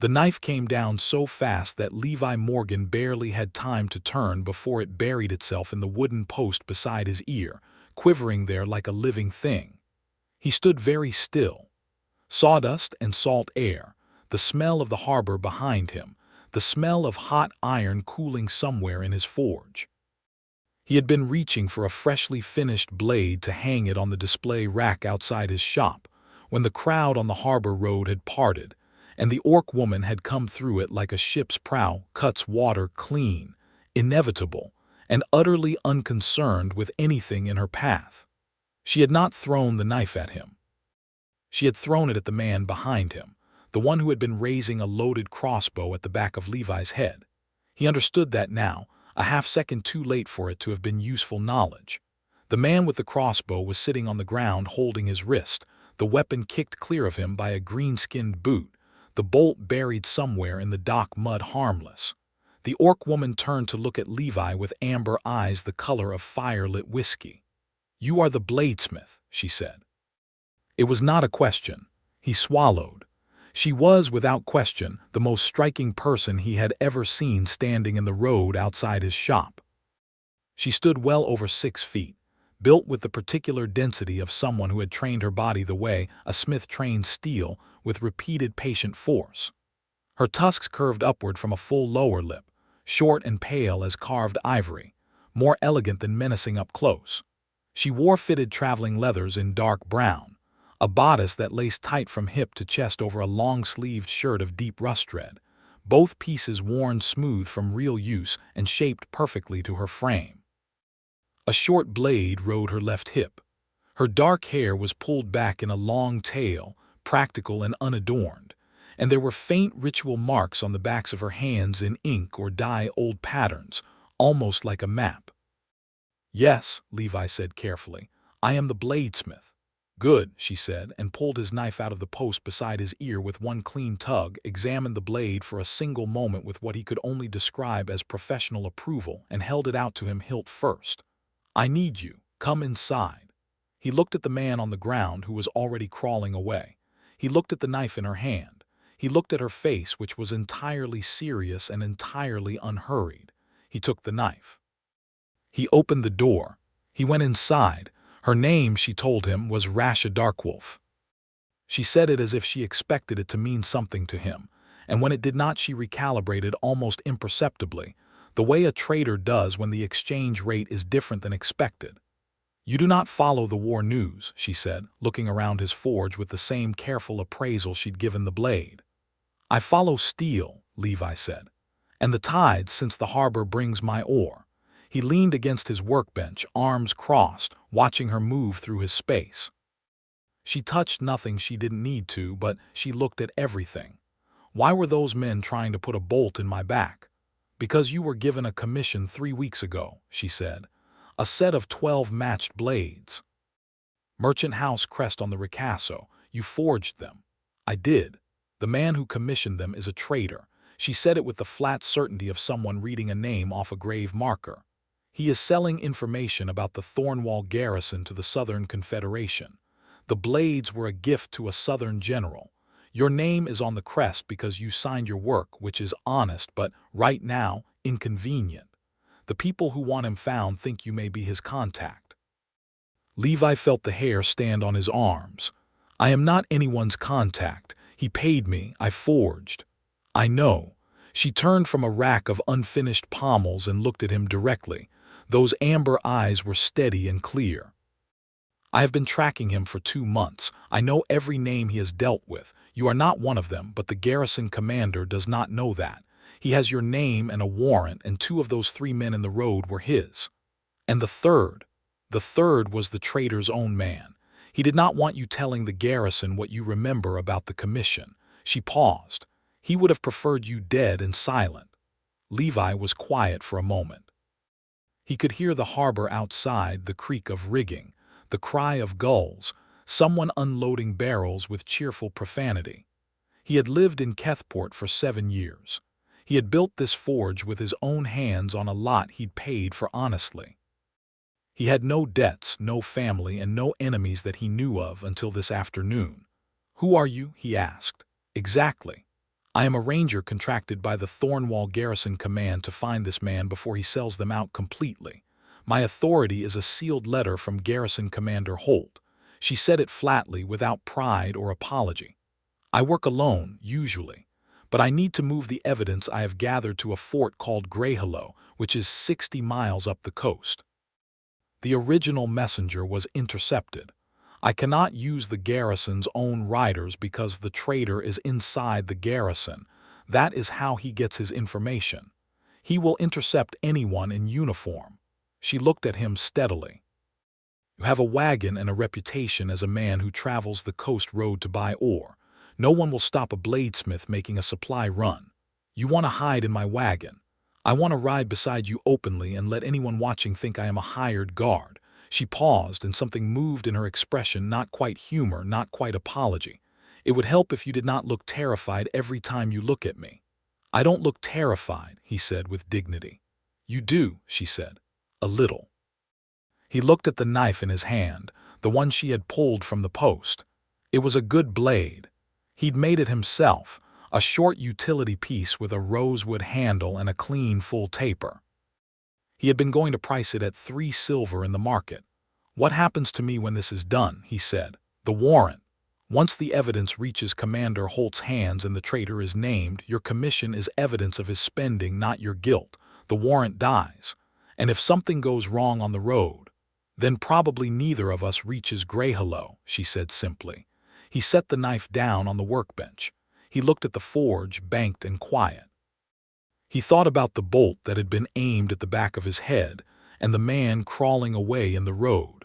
The knife came down so fast that Levi Morgan barely had time to turn before it buried itself in the wooden post beside his ear, quivering there like a living thing. He stood very still. Sawdust and salt air, the smell of the harbor behind him, the smell of hot iron cooling somewhere in his forge. He had been reaching for a freshly finished blade to hang it on the display rack outside his shop, when the crowd on the harbor road had parted, and the orc woman had come through it like a ship's prow cuts water clean, inevitable, and utterly unconcerned with anything in her path. She had not thrown the knife at him. She had thrown it at the man behind him, the one who had been raising a loaded crossbow at the back of Levi's head. He understood that now, a half-second too late for it to have been useful knowledge. The man with the crossbow was sitting on the ground holding his wrist, the weapon kicked clear of him by a green-skinned boot, the bolt buried somewhere in the dock mud harmless. The orc woman turned to look at Levi with amber eyes the color of fire-lit whiskey. "You are the bladesmith," she said. It was not a question. He swallowed. She was, without question, the most striking person he had ever seen standing in the road outside his shop. She stood well over 6 feet, built with the particular density of someone who had trained her body the way a smith trains steel, with repeated patient force. Her tusks curved upward from a full lower lip, short and pale as carved ivory, more elegant than menacing up close. She wore fitted traveling leathers in dark brown, a bodice that laced tight from hip to chest over a long-sleeved shirt of deep rust red, both pieces worn smooth from real use and shaped perfectly to her frame. A short blade rode her left hip. Her dark hair was pulled back in a long tail, practical and unadorned, and there were faint ritual marks on the backs of her hands in ink or dye old patterns, almost like a map. "Yes," Levi said carefully, "I am the bladesmith." "Good," she said, and pulled his knife out of the post beside his ear with one clean tug, examined the blade for a single moment with what he could only describe as professional approval, and held it out to him hilt first. "I need you. Come inside." He looked at the man on the ground who was already crawling away. He looked at the knife in her hand. He looked at her face, which was entirely serious and entirely unhurried. He took the knife. He opened the door. He went inside. Her name, she told him, was Rasha Darkwolf. She said it as if she expected it to mean something to him, and when it did not she recalibrated almost imperceptibly, the way a traitor does when the exchange rate is different than expected. "You do not follow the war news," she said, looking around his forge with the same careful appraisal she'd given the blade. "I follow steel," Levi said, "and the tides since the harbor brings my ore." He leaned against his workbench, arms crossed, watching her move through his space. She touched nothing she didn't need to, but she looked at everything. "Why were those men trying to put a bolt in my back?" "Because you were given a commission 3 weeks ago," she said. "A set of 12 matched blades. Merchant house crest on the ricasso. You forged them." "I did. The man who commissioned them is a traitor." She said it with the flat certainty of someone reading a name off a grave marker. "He is selling information about the Thornwall garrison to the Southern Confederation. The blades were a gift to a Southern general. Your name is on the crest because you signed your work, which is honest but, right now, inconvenient. The people who want him found think you may be his contact." Levi felt the hair stand on his arms. "I am not anyone's contact. He paid me. I forged." "I know." She turned from a rack of unfinished pommels and looked at him directly. Those amber eyes were steady and clear. "I have been tracking him for 2 months. I know every name he has dealt with. You are not one of them, but the garrison commander does not know that. He has your name and a warrant, and 2 of those 3 men in the road were his. And the third was the traitor's own man. He did not want you telling the garrison what you remember about the commission." She paused. "He would have preferred you dead and silent." Levi was quiet for a moment. He could hear the harbor outside, the creak of rigging, the cry of gulls, someone unloading barrels with cheerful profanity. He had lived in Kethport for 7 years. He had built this forge with his own hands on a lot he'd paid for honestly. He had no debts, no family, and no enemies that he knew of until this afternoon. "Who are you?" he asked. "Exactly." I am a ranger contracted by the Thornwall Garrison Command to find this man before he sells them out completely. My authority is a sealed letter from Garrison Commander Holt. She said it flatly, without pride or apology. I work alone, usually, but I need to move the evidence I have gathered to a fort called Greyhollow, which is 60 miles up the coast. The original messenger was intercepted. I cannot use the garrison's own riders because the traitor is inside the garrison. That is how he gets his information. He will intercept anyone in uniform. She looked at him steadily. You have a wagon and a reputation as a man who travels the coast road to buy ore. No one will stop a bladesmith making a supply run. You want to hide in my wagon. I want to ride beside you openly and let anyone watching think I am a hired guard. She paused, and something moved in her expression, not quite humor, not quite apology. It would help if you did not look terrified every time you look at me. I don't look terrified, he said with dignity. You do, she said. A little. He looked at the knife in his hand, the one she had pulled from the post. It was a good blade. He'd made it himself, a short utility piece with a rosewood handle and a clean, full taper. He had been going to price it at 3 silver in the market. What happens to me when this is done, he said. The warrant. Once the evidence reaches Commander Holt's hands and the traitor is named, your commission is evidence of his spending, not your guilt. The warrant dies. And if something goes wrong on the road, then probably neither of us reaches Greyhollow, she said simply. He set the knife down on the workbench. He looked at the forge, banked and quiet. He thought about the bolt that had been aimed at the back of his head, and the man crawling away in the road,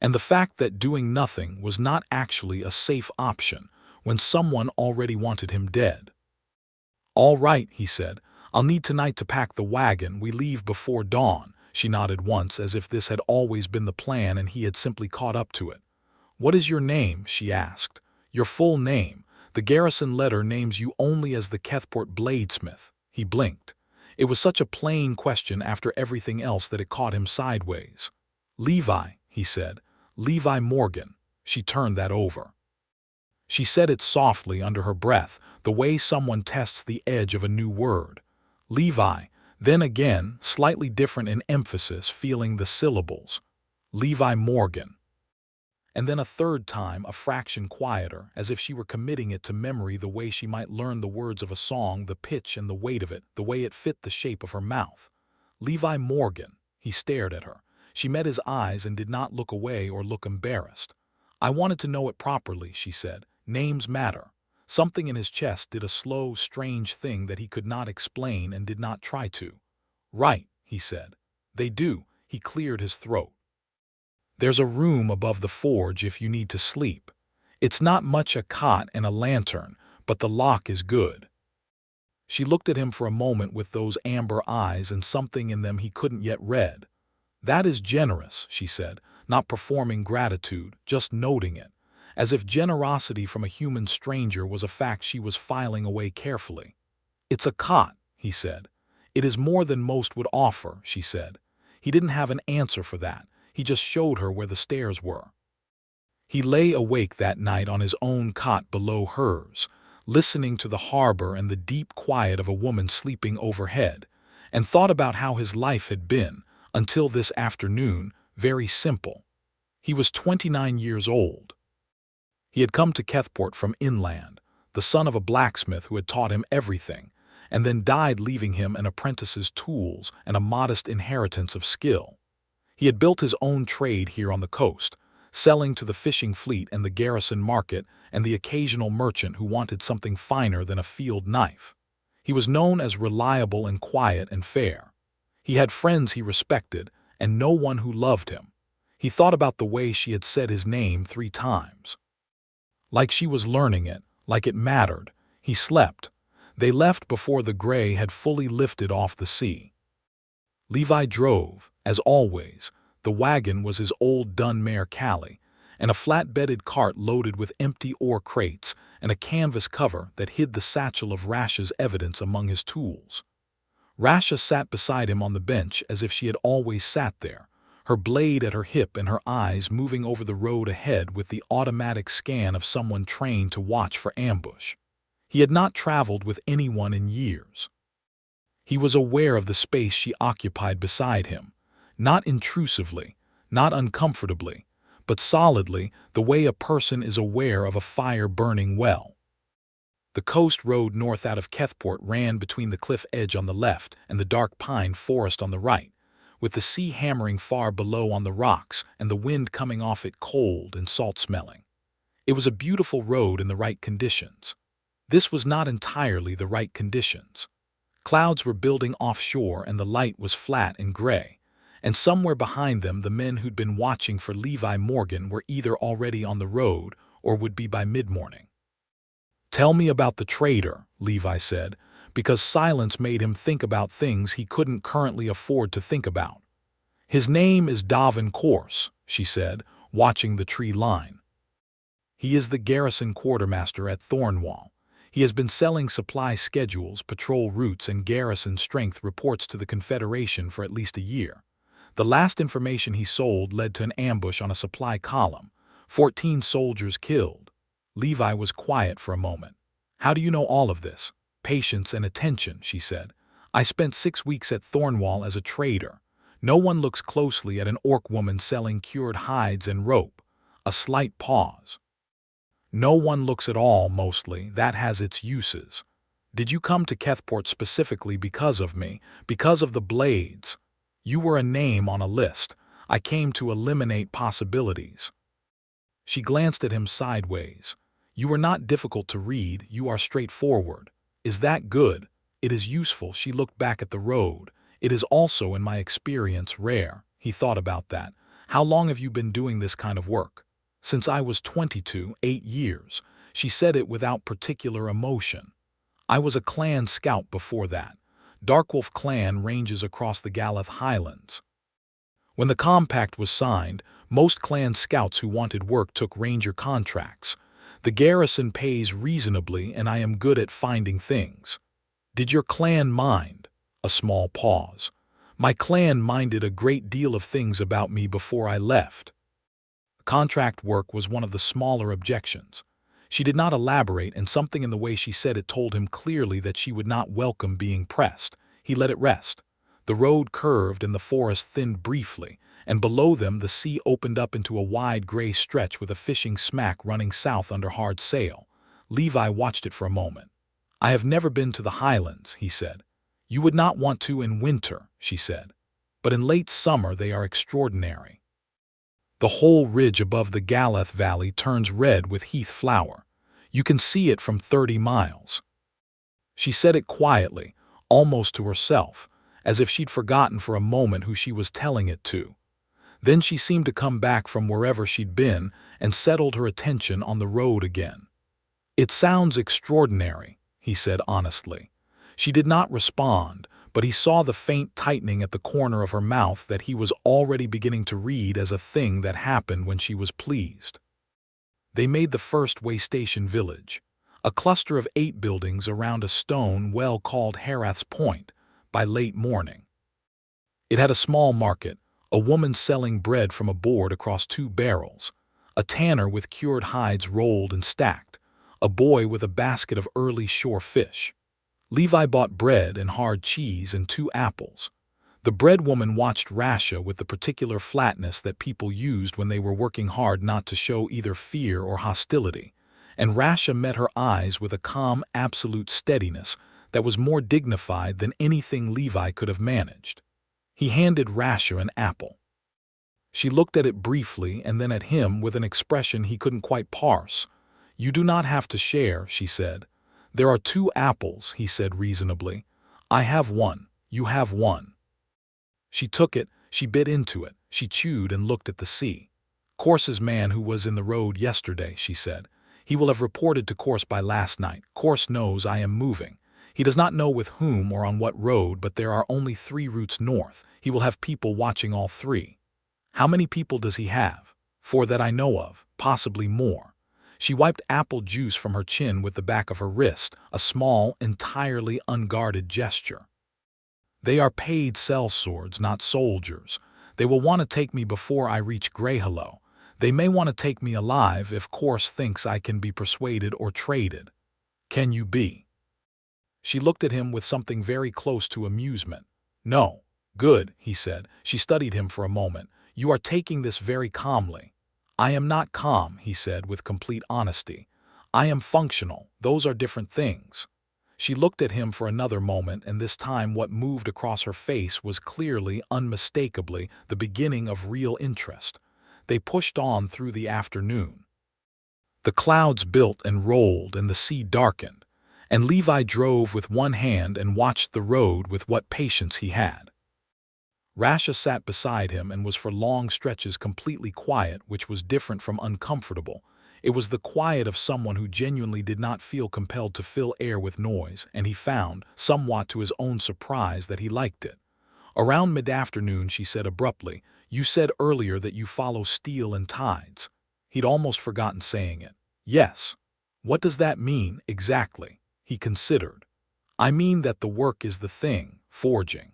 and the fact that doing nothing was not actually a safe option when someone already wanted him dead. All right, he said. I'll need tonight to pack the wagon. We leave before dawn. She nodded once, as if this had always been the plan and he had simply caught up to it. What is your name? She asked. Your full name. The garrison letter names you only as the Kethport bladesmith. He blinked. It was such a plain question after everything else that it caught him sideways. Levi, he said. Levi Morgan. She turned that over. She said it softly under her breath, the way someone tests the edge of a new word. Levi. Then again, slightly different in emphasis, feeling the syllables. Levi Morgan. And then a third time, a fraction quieter, as if she were committing it to memory the way she might learn the words of a song, the pitch and the weight of it, the way it fit the shape of her mouth. Levi Morgan. He stared at her. She met his eyes and did not look away or look embarrassed. I wanted to know it properly, she said. Names matter. Something in his chest did a slow, strange thing that he could not explain and did not try to. Right, he said. They do. He cleared his throat. There's a room above the forge if you need to sleep. It's not much, a cot and a lantern, but the lock is good. She looked at him for a moment with those amber eyes and something in them he couldn't yet read. That is generous, she said, not performing gratitude, just noting it, as if generosity from a human stranger was a fact she was filing away carefully. It's a cot, he said. It is more than most would offer, she said. He didn't have an answer for that. He just showed her where the stairs were. He lay awake that night on his own cot below hers, listening to the harbor and the deep quiet of a woman sleeping overhead, and thought about how his life had been, until this afternoon, very simple. He was 29 years old. He had come to Kethport from inland, the son of a blacksmith who had taught him everything, and then died leaving him an apprentice's tools and a modest inheritance of skill. He had built his own trade here on the coast, selling to the fishing fleet and the garrison market and the occasional merchant who wanted something finer than a field knife. He was known as reliable and quiet and fair. He had friends he respected and no one who loved him. He thought about the way she had said his name 3 times. Like she was learning it, like it mattered. He slept. They left before the gray had fully lifted off the sea. Levi drove, as always. The wagon was his old dun-mare Callie, and a flat-bedded cart loaded with empty ore crates and a canvas cover that hid the satchel of Rasha's evidence among his tools. Rasha sat beside him on the bench as if she had always sat there, her blade at her hip and her eyes moving over the road ahead with the automatic scan of someone trained to watch for ambush. He had not traveled with anyone in years. He was aware of the space she occupied beside him, not intrusively, not uncomfortably, but solidly, the way a person is aware of a fire burning well. The coast road north out of Kethport ran between the cliff edge on the left and the dark pine forest on the right, with the sea hammering far below on the rocks and the wind coming off it cold and salt-smelling. It was a beautiful road in the right conditions. This was not entirely the right conditions. Clouds were building offshore and the light was flat and gray, and somewhere behind them the men who'd been watching for Levi Morgan were either already on the road or would be by mid-morning. "Tell me about the traitor," Levi said, because silence made him think about things he couldn't currently afford to think about. "His name is Davin Course," she said, watching the tree line. "He is the garrison quartermaster at Thornwall. He has been selling supply schedules, patrol routes, and garrison strength reports to the Confederation for at least a year. The last information he sold led to an ambush on a supply column. 14 soldiers killed." Levi was quiet for a moment. "How do you know all of this?" "Patience and attention," she said. "I spent 6 weeks at Thornwall as a trader. No one looks closely at an orc woman selling cured hides and rope." A slight pause. "No one looks at all, mostly. That has its uses. Did you come to Kethport specifically because of me, because of the blades? You were a name on a list. I came to eliminate possibilities." She glanced at him sideways. "You are not difficult to read, you are straightforward. Is that good? It is useful." She looked back at the road. "It is also, in my experience, rare." He thought about that. "How long have you been doing this kind of work?" "Since I was 22, 8 years." She said it without particular emotion. "I was a clan scout before that. Darkwolf clan ranges across the Galath Highlands. When the compact was signed, most clan scouts who wanted work took ranger contracts. The garrison pays reasonably and I am good at finding things." "Did your clan mind?" A small pause. "My clan minded a great deal of things about me before I left." Contract work was one of the smaller objections. She did not elaborate, and something in the way she said it told him clearly that she would not welcome being pressed. He let it rest. The road curved and the forest thinned briefly, and below them the sea opened up into a wide gray stretch with a fishing smack running south under hard sail. Levi watched it for a moment. "I have never been to the Highlands," he said. "You would not want to in winter," she said. "But in late summer they are extraordinary. The whole ridge above the Galath Valley turns red with heath flower. You can see it from 30 miles. She said it quietly, almost to herself, as if she'd forgotten for a moment who she was telling it to. Then she seemed to come back from wherever she'd been and settled her attention on the road again. "It sounds extraordinary," he said honestly. She did not respond, but he saw the faint tightening at the corner of her mouth that he was already beginning to read as a thing that happened when she was pleased. They made the first way station village, a cluster of 8 buildings around a stone well called Herath's Point, by late morning. It had a small market, a woman selling bread from a board across 2 barrels, a tanner with cured hides rolled and stacked, a boy with a basket of early shore fish. Levi bought bread and hard cheese and 2 apples. The bread woman watched Rasha with the particular flatness that people used when they were working hard not to show either fear or hostility, and Rasha met her eyes with a calm, absolute steadiness that was more dignified than anything Levi could have managed. He handed Rasha an apple. She looked at it briefly and then at him with an expression he couldn't quite parse. "You do not have to share," she said. "There are 2 apples," he said reasonably. "I have 1, you have 1. She took it, she bit into it, she chewed and looked at the sea. "Course's man who was in the road yesterday," she said. "He will have reported to Course by last night. Course knows I am moving. He does not know with whom or on what road, but there are only 3 routes north. He will have people watching all 3. "How many people does he have?" "4 that I know of, possibly more." She wiped apple juice from her chin with the back of her wrist, a small, entirely unguarded gesture. "They are paid sellswords, not soldiers. They will want to take me before I reach Greyhollow. They may want to take me alive if Course thinks I can be persuaded or traded." Can you be? She looked at him with something very close to amusement. No. Good, he said. She studied him for a moment. You are taking this very calmly. I am not calm, he said with complete honesty. I am functional. Those are different things. She looked at him for another moment, and this time what moved across her face was clearly, unmistakably, the beginning of real interest. They pushed on through the afternoon. The clouds built and rolled, and the sea darkened, and Levi drove with one hand and watched the road with what patience he had. Rasha sat beside him and was for long stretches completely quiet, which was different from uncomfortable. It was the quiet of someone who genuinely did not feel compelled to fill air with noise, and he found, somewhat to his own surprise, that he liked it. Around mid-afternoon she said abruptly, "You said earlier that you follow steel and tides." He'd almost forgotten saying it. "Yes." "What does that mean, exactly?" He considered. "I mean that the work is the thing, forging.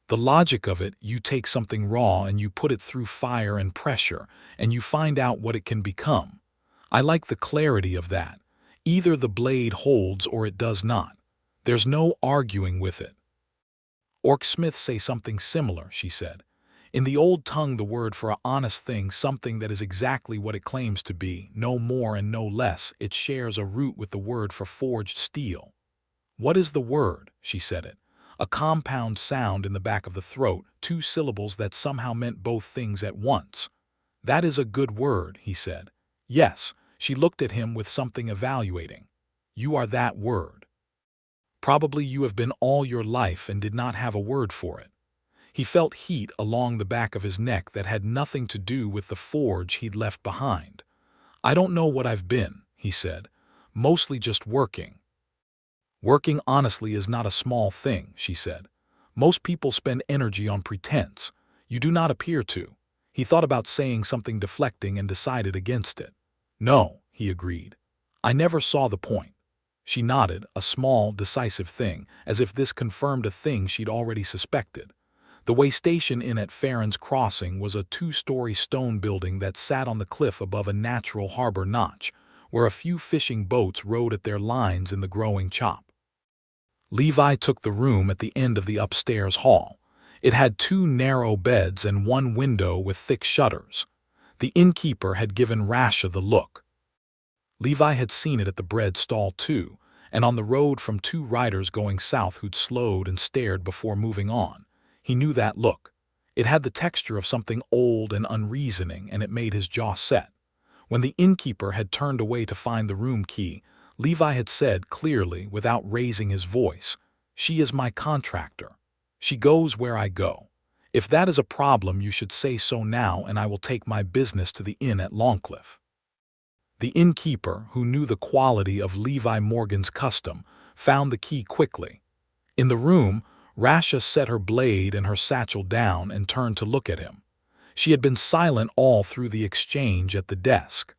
The logic of it, you take something raw and you put it through fire and pressure, and you find out what it can become. I like the clarity of that. Either the blade holds or it does not. There's no arguing with it." Orc Smiths say something similar, she said. In the old tongue, the word for a honest thing, something that is exactly what it claims to be, no more and no less, it shares a root with the word for forged steel. "What is the word?" She said it. A compound sound in the back of the throat, two syllables that somehow meant both things at once. "That is a good word," he said. "Yes." She looked at him with something evaluating. "You are that word. Probably you have been all your life and did not have a word for it." He felt heat along the back of his neck that had nothing to do with the forge he'd left behind. "I don't know what I've been," he said. "Mostly just working." "Working honestly is not a small thing," she said. "Most people spend energy on pretense. You do not appear to." He thought about saying something deflecting and decided against it. "No," he agreed. "I never saw the point." She nodded, a small, decisive thing, as if this confirmed a thing she'd already suspected. The way station inn at Farron's Crossing was a 2-story stone building that sat on the cliff above a natural harbor notch, where a few fishing boats rode at their lines in the growing chop. Levi took the room at the end of the upstairs hall. It had 2 narrow beds and 1 window with thick shutters. The innkeeper had given Rasha the look. Levi had seen it at the bread stall too, and on the road from 2 riders going south who'd slowed and stared before moving on. He knew that look. It had the texture of something old and unreasoning, and it made his jaw set. When the innkeeper had turned away to find the room key, Levi had said clearly, without raising his voice, "She is my contractor. She goes where I go. If that is a problem, you should say so now, and I will take my business to the inn at Longcliff." The innkeeper, who knew the quality of Levi Morgan's custom, found the key quickly. In the room, Rasha set her blade and her satchel down and turned to look at him. She had been silent all through the exchange at the desk.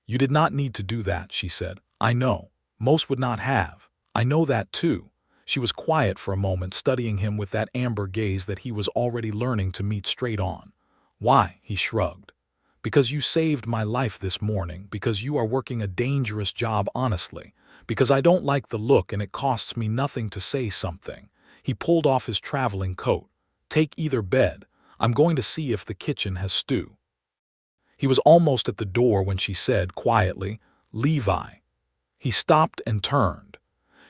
"You did not need to do that," she said. "I know. Most would not have. I know that too." She was quiet for a moment, studying him with that amber gaze that he was already learning to meet straight on. "Why?" he shrugged. "Because you saved my life this morning, because you are working a dangerous job honestly, because I don't like the look and it costs me nothing to say something." He pulled off his traveling coat. "Take either bed. I'm going to see if the kitchen has stew." He was almost at the door when she said quietly, "Levi." He stopped and turned.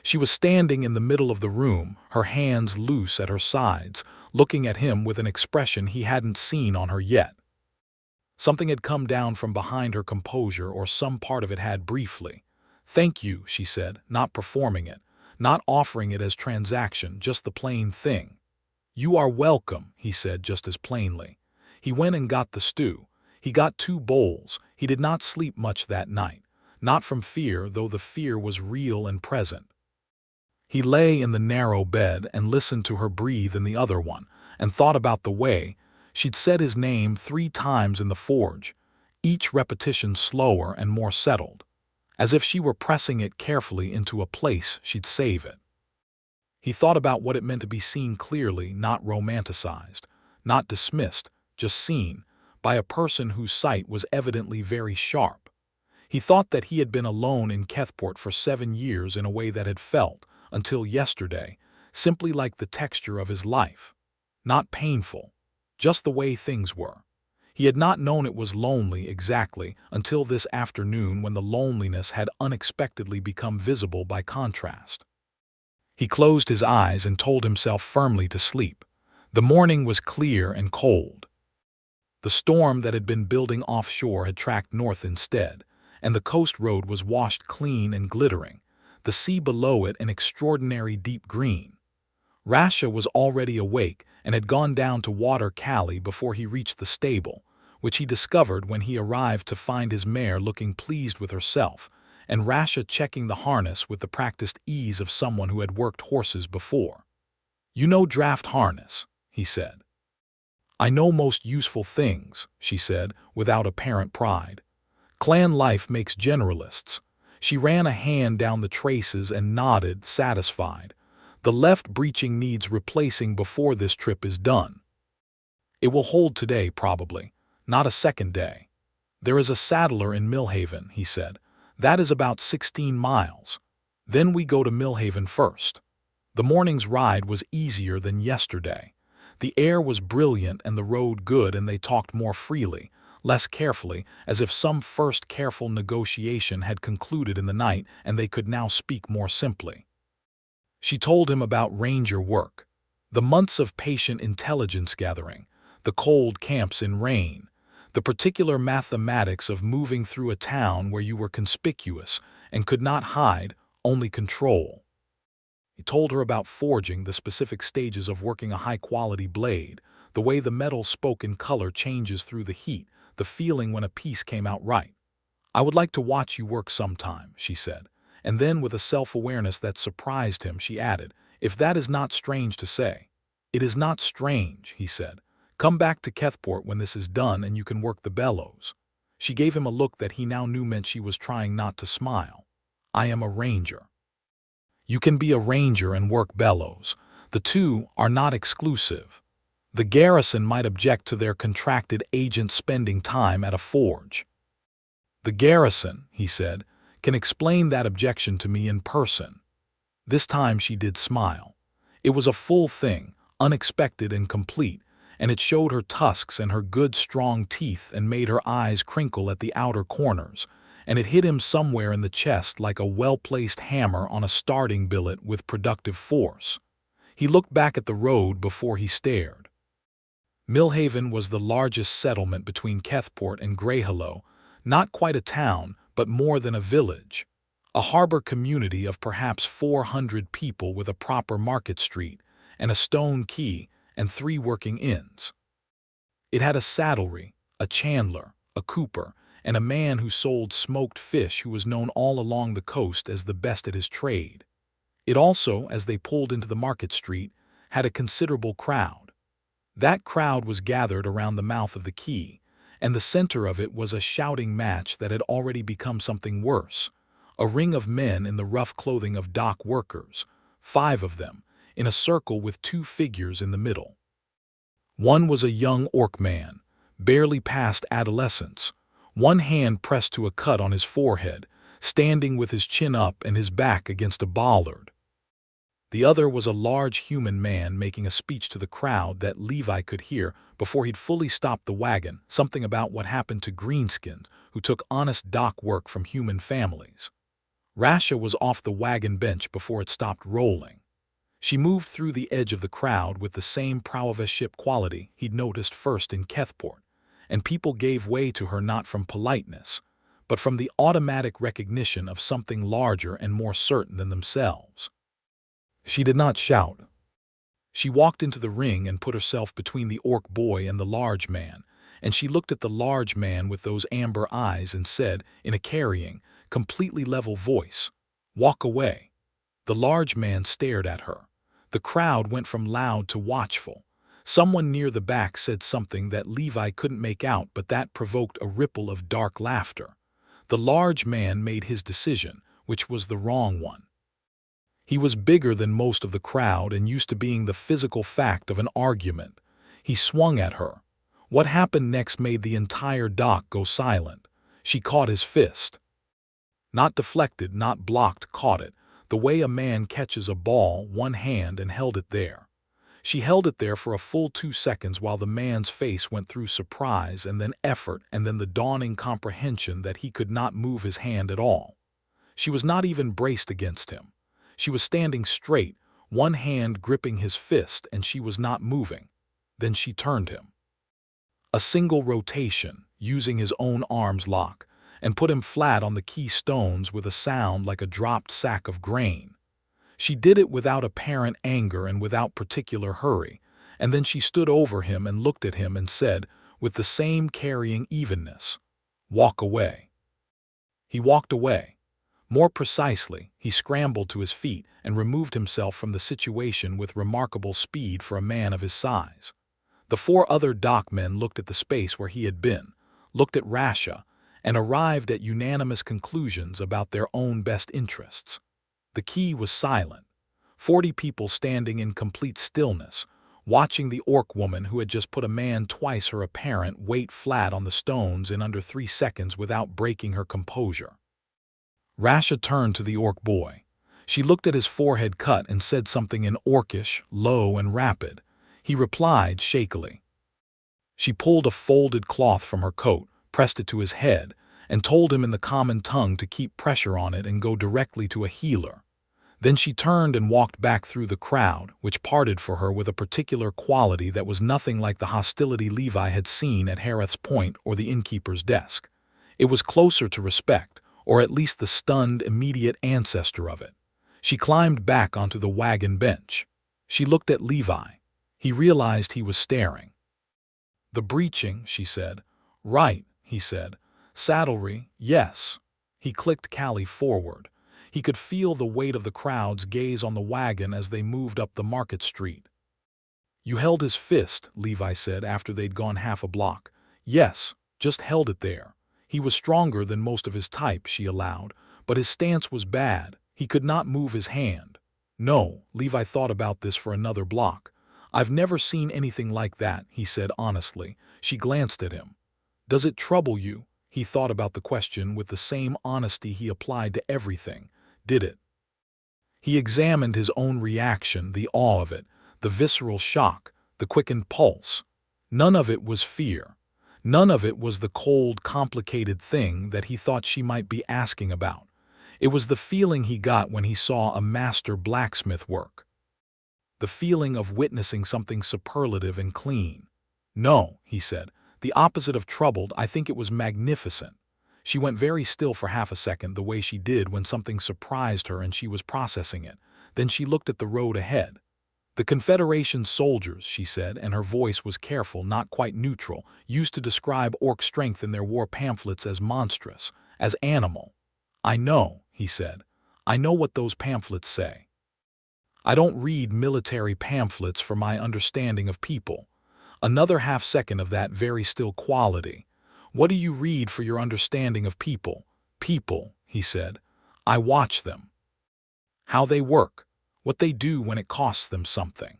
She was standing in the middle of the room, her hands loose at her sides, looking at him with an expression he hadn't seen on her yet. Something had come down from behind her composure, or some part of it had briefly. "Thank you," she said, not performing it, not offering it as transaction, just the plain thing. "You are welcome," he said just as plainly. He went and got the stew. He got 2 bowls. He did not sleep much that night, not from fear, though the fear was real and present. He lay in the narrow bed and listened to her breathe in the other one, and thought about the way she'd said his name 3 times in the forge, each repetition slower and more settled, as if she were pressing it carefully into a place she'd save it. He thought about what it meant to be seen clearly, not romanticized, not dismissed, just seen, by a person whose sight was evidently very sharp. He thought that he had been alone in Kethport for 7 years in a way that had felt, until yesterday, simply like the texture of his life. Not painful, just the way things were. He had not known it was lonely exactly until this afternoon when the loneliness had unexpectedly become visible by contrast. He closed his eyes and told himself firmly to sleep. The morning was clear and cold. The storm that had been building offshore had tracked north instead, and the coast road was washed clean and glittering, the sea below it an extraordinary deep green. Rasha was already awake and had gone down to water Callie before he reached the stable, which he discovered when he arrived to find his mare looking pleased with herself, and Rasha checking the harness with the practiced ease of someone who had worked horses before. "You know draft harness," he said. "I know most useful things," she said, without apparent pride. "Clan life makes generalists." She ran a hand down the traces and nodded, satisfied. "The left breeching needs replacing before this trip is done. It will hold today, probably, not a second day. There is a saddler in Millhaven," he said. "That is about 16 miles. Then we go to Millhaven first." The morning's ride was easier than yesterday. The air was brilliant and the road good, and they talked more freely, less carefully, as if some first careful negotiation had concluded in the night and they could now speak more simply. She told him about ranger work, the months of patient intelligence gathering, the cold camps in rain, the particular mathematics of moving through a town where you were conspicuous and could not hide, only control. He told her about forging, the specific stages of working a high-quality blade, the way the metal spoke in color changes through the heat, the feeling when a piece came out right. "I would like to watch you work sometime," she said. And then, with a self-awareness that surprised him, she added, "If that is not strange to say." "It is not strange," he said. "Come back to Kethport when this is done and you can work the bellows." She gave him a look that he now knew meant she was trying not to smile. "I am a ranger." "You can be a ranger and work bellows. The two are not exclusive. The garrison might object to their contracted agent spending time at a forge." "The garrison," he said, "can explain that objection to me in person." This time she did smile. It was a full thing, unexpected and complete, and it showed her tusks and her good strong teeth and made her eyes crinkle at the outer corners, and it hit him somewhere in the chest like a well-placed hammer on a starting billet with productive force. He looked back at the road before he stared. Millhaven was the largest settlement between Kethport and Greyhollow, not quite a town, but more than a village. A harbor community of perhaps 400 people with a proper market street, and a stone quay, and 3 working inns. It had a saddlery, a chandler, a cooper, and a man who sold smoked fish who was known all along the coast as the best at his trade. It also, as they pulled into the market street, had a considerable crowd. That crowd was gathered around the mouth of the quay, and the center of it was a shouting match that had already become something worse. A ring of men in the rough clothing of dock workers, 5 of them, in a circle with 2 figures in the middle. One was a young orc man, barely past adolescence, one hand pressed to a cut on his forehead, standing with his chin up and his back against a bollard. The other was a large human man making a speech to the crowd that Levi could hear before he'd fully stopped the wagon, something about what happened to greenskins who took honest dock work from human families. Rasha was off the wagon bench before it stopped rolling. She moved through the edge of the crowd with the same prow-of-a-ship quality he'd noticed first in Kethport, and people gave way to her not from politeness, but from the automatic recognition of something larger and more certain than themselves. She did not shout. She walked into the ring and put herself between the orc boy and the large man, and she looked at the large man with those amber eyes and said, in a carrying, completely level voice, "Walk away." The large man stared at her. The crowd went from loud to watchful. Someone near the back said something that Levi couldn't make out, but that provoked a ripple of dark laughter. The large man made his decision, which was the wrong one. He was bigger than most of the crowd and used to being the physical fact of an argument. He swung at her. What happened next made the entire dock go silent. She caught his fist. Not deflected, not blocked, caught it, the way a man catches a ball, one hand, and held it there. She held it there for a full 2 seconds while the man's face went through surprise and then effort and then the dawning comprehension that he could not move his hand at all. She was not even braced against him. She was standing straight, one hand gripping his fist, and she was not moving. Then she turned him. A single rotation, using his own arm's lock, and put him flat on the key stones with a sound like a dropped sack of grain. She did it without apparent anger and without particular hurry, and then she stood over him and looked at him and said, with the same carrying evenness, "Walk away." He walked away. More precisely, he scrambled to his feet and removed himself from the situation with remarkable speed for a man of his size. The 4 other dockmen looked at the space where he had been, looked at Rasha, and arrived at unanimous conclusions about their own best interests. The quay was silent. 40 people standing in complete stillness, watching the orc woman who had just put a man twice her apparent weight flat on the stones in under 3 seconds without breaking her composure. Rasha turned to the orc boy. She looked at his forehead cut and said something in orcish, low and rapid. He replied shakily. She pulled a folded cloth from her coat, pressed it to his head, and told him in the common tongue to keep pressure on it and go directly to a healer. Then she turned and walked back through the crowd, which parted for her with a particular quality that was nothing like the hostility Levi had seen at Hareth's Point or the innkeeper's desk. It was closer to respect, or at least the stunned, immediate ancestor of it. She climbed back onto the wagon bench. She looked at Levi. He realized he was staring. "The breeching," she said. "Right," he said. "Saddlery, yes." He clicked Callie forward. He could feel the weight of the crowd's gaze on the wagon as they moved up the market street. "You held his fist," Levi said after they'd gone half a block. "Yes, just held it there. He was stronger than most of his type," she allowed, "but his stance was bad. He could not move his hand." "No," Levi thought about this for another block. "I've never seen anything like that," he said honestly. She glanced at him. "Does it trouble you?" He thought about the question with the same honesty he applied to everything. Did it? He examined his own reaction, the awe of it, the visceral shock, the quickened pulse. None of it was fear. None of it was the cold, complicated thing that he thought she might be asking about. It was the feeling he got when he saw a master blacksmith work. The feeling of witnessing something superlative and clean. "No," he said, "the opposite of troubled. I think it was magnificent." She went very still for half a second, the way she did when something surprised her and she was processing it. Then she looked at the road ahead. "The Confederation soldiers," she said, and her voice was careful, not quite neutral, used to describe orc strength in their war pamphlets as monstrous, as animal. "I know," he said. "I know what those pamphlets say. I don't read military pamphlets for my understanding of people." Another half second of that very still quality. "What do you read for your understanding of people?" "People," he said. "I watch them. How they work. What they do when it costs them something."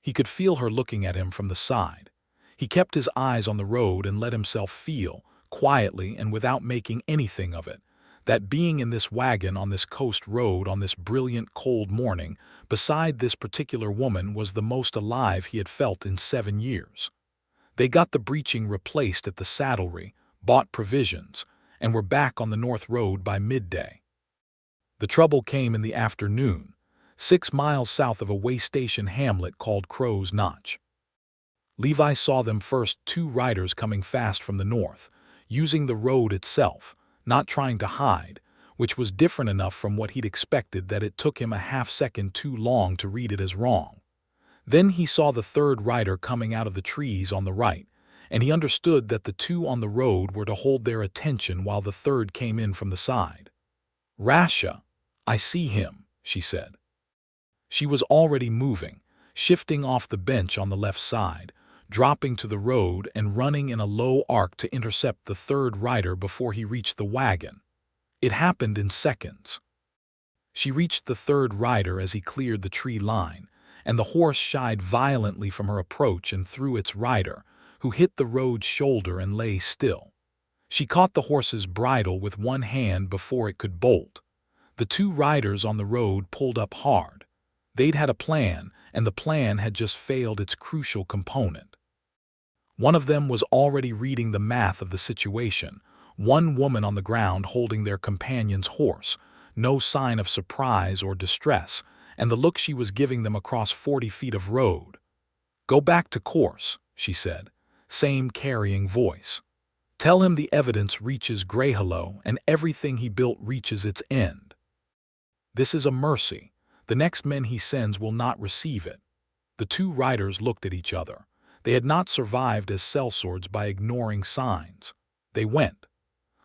He could feel her looking at him from the side. He kept his eyes on the road and let himself feel, quietly and without making anything of it, that being in this wagon on this coast road on this brilliant cold morning beside this particular woman was the most alive he had felt in 7 years. They got the breeching replaced at the saddlery, bought provisions, and were back on the North Road by midday. The trouble came in the afternoon, 6 miles south of a way station hamlet called Crow's Notch. Levi saw them first, 2 riders coming fast from the north, using the road itself, not trying to hide, which was different enough from what he'd expected that it took him a half second too long to read it as wrong. Then he saw the 3rd rider coming out of the trees on the right, and he understood that the 2 on the road were to hold their attention while the 3rd came in from the side. "Rasha, I see him," she said. She was already moving, shifting off the bench on the left side, dropping to the road and running in a low arc to intercept the 3rd rider before he reached the wagon. It happened in seconds. She reached the 3rd rider as he cleared the tree line, and the horse shied violently from her approach and threw its rider, who hit the road's shoulder and lay still. She caught the horse's bridle with one hand before it could bolt. The two riders on the road pulled up hard. They'd had a plan, and the plan had just failed its crucial component. One of them was already reading the math of the situation, one woman on the ground holding their companion's horse, no sign of surprise or distress, and the look she was giving them across 40 feet of road. "Go back to course," she said, same carrying voice. "Tell him the evidence reaches Greyhollow and everything he built reaches its end. This is a mercy. The next men he sends will not receive it." The two riders looked at each other. They had not survived as sellswords by ignoring signs. They went.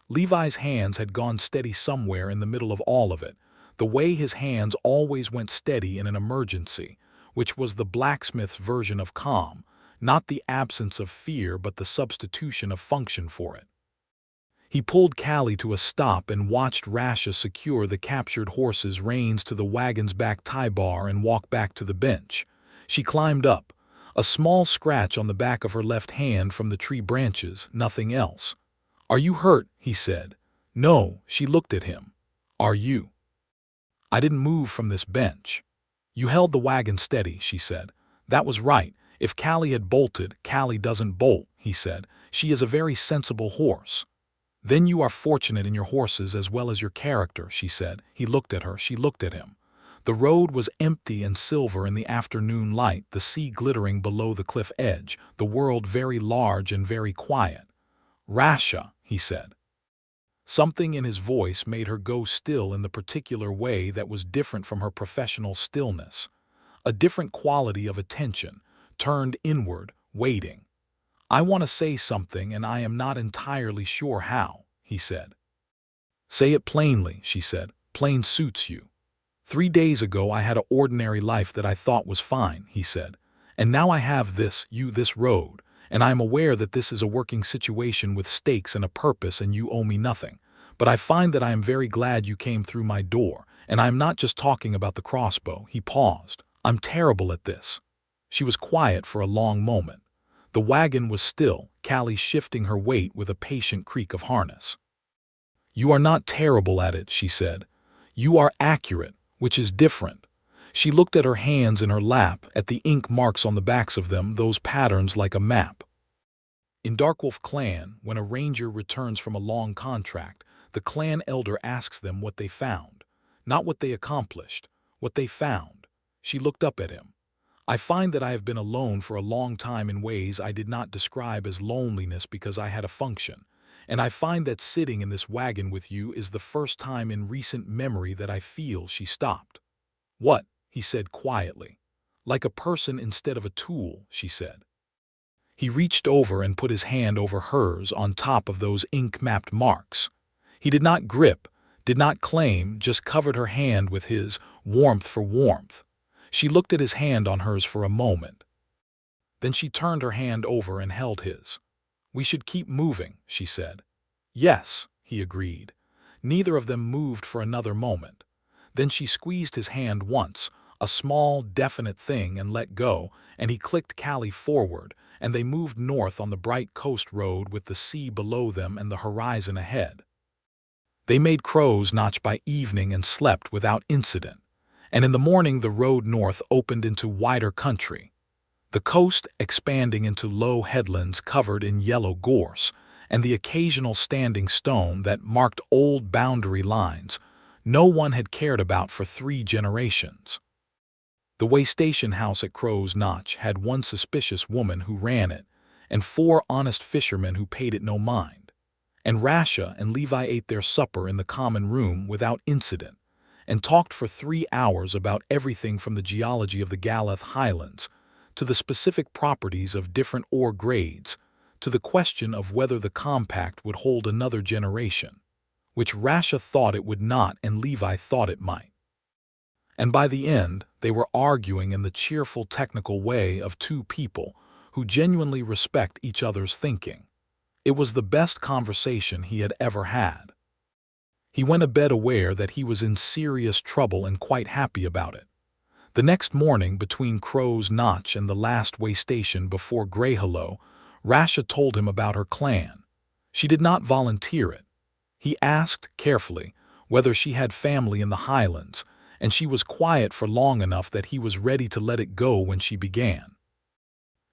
Levi's hands had gone steady somewhere in the middle of all of it, the way his hands always went steady in an emergency, which was the blacksmith's version of calm, not the absence of fear but the substitution of function for it. He pulled Callie to a stop and watched Rasha secure the captured horse's reins to the wagon's back tie bar and walk back to the bench. She climbed up, a small scratch on the back of her left hand from the tree branches, nothing else. "Are you hurt?" he said. "No," she looked at him. "Are you?" "I didn't move from this bench." "You held the wagon steady," she said. "That was right. If Callie had bolted—" "Callie doesn't bolt," he said. "She is a very sensible horse." "Then you are fortunate in your horses as well as your character," she said. He looked at her, she looked at him. The road was empty and silver in the afternoon light, the sea glittering below the cliff edge, the world very large and very quiet. "Rasha," he said. Something in his voice made her go still in the particular way that was different from her professional stillness. A different quality of attention, turned inward, waiting. "I want to say something and I am not entirely sure how," he said. "Say it plainly," she said. "Plain suits you." 3 days ago I had an ordinary life that I thought was fine," he said. "And now I have this road, and I am aware that this is a working situation with stakes and a purpose and you owe me nothing. But I find that I am very glad you came through my door, and I am not just talking about the crossbow." He paused. "I'm terrible at this." She was quiet for a long moment. The wagon was still, Callie shifting her weight with a patient creak of harness. "You are not terrible at it," she said. "You are accurate, which is different." She looked at her hands in her lap, at the ink marks on the backs of them, those patterns like a map. In Darkwolf clan, when a ranger returns from a long contract, the clan elder asks them what they found. Not what they accomplished, what they found. She looked up at him. "I find that I have been alone for a long time in ways I did not describe as loneliness because I had a function. And I find that sitting in this wagon with you is the first time in recent memory that I feel." She stopped. "What?" he said quietly. "Like a person instead of a tool," she said. He reached over and put his hand over hers on top of those ink-mapped marks. He did not grip, did not claim, just covered her hand with his, warmth for warmth. She looked at his hand on hers for a moment. Then she turned her hand over and held his. "We should keep moving," she said. "Yes," he agreed. Neither of them moved for another moment. Then she squeezed his hand once, a small, definite thing, and let go, and he clicked Callie forward, and they moved north on the bright coast road with the sea below them and the horizon ahead. They made Crow's Notch by evening and slept without incident. And in the morning the road north opened into wider country, the coast expanding into low headlands covered in yellow gorse, and the occasional standing stone that marked old boundary lines no one had cared about for 3 generations. The waystation house at Crow's Notch had one suspicious woman who ran it, and 4 honest fishermen who paid it no mind. And Rasha and Levi ate their supper in the common room without incident, and talked for 3 hours about everything from the geology of the Galath Highlands, to the specific properties of different ore grades, to the question of whether the compact would hold another generation, which Rasha thought it would not and Levi thought it might. And by the end, they were arguing in the cheerful technical way of 2 people who genuinely respect each other's thinking. It was the best conversation he had ever had. He went to bed aware that he was in serious trouble and quite happy about it. The next morning, between Crow's Notch and the last way station before Greyhollow, Rasha told him about her clan. She did not volunteer it. He asked, carefully, whether she had family in the Highlands, and she was quiet for long enough that he was ready to let it go when she began.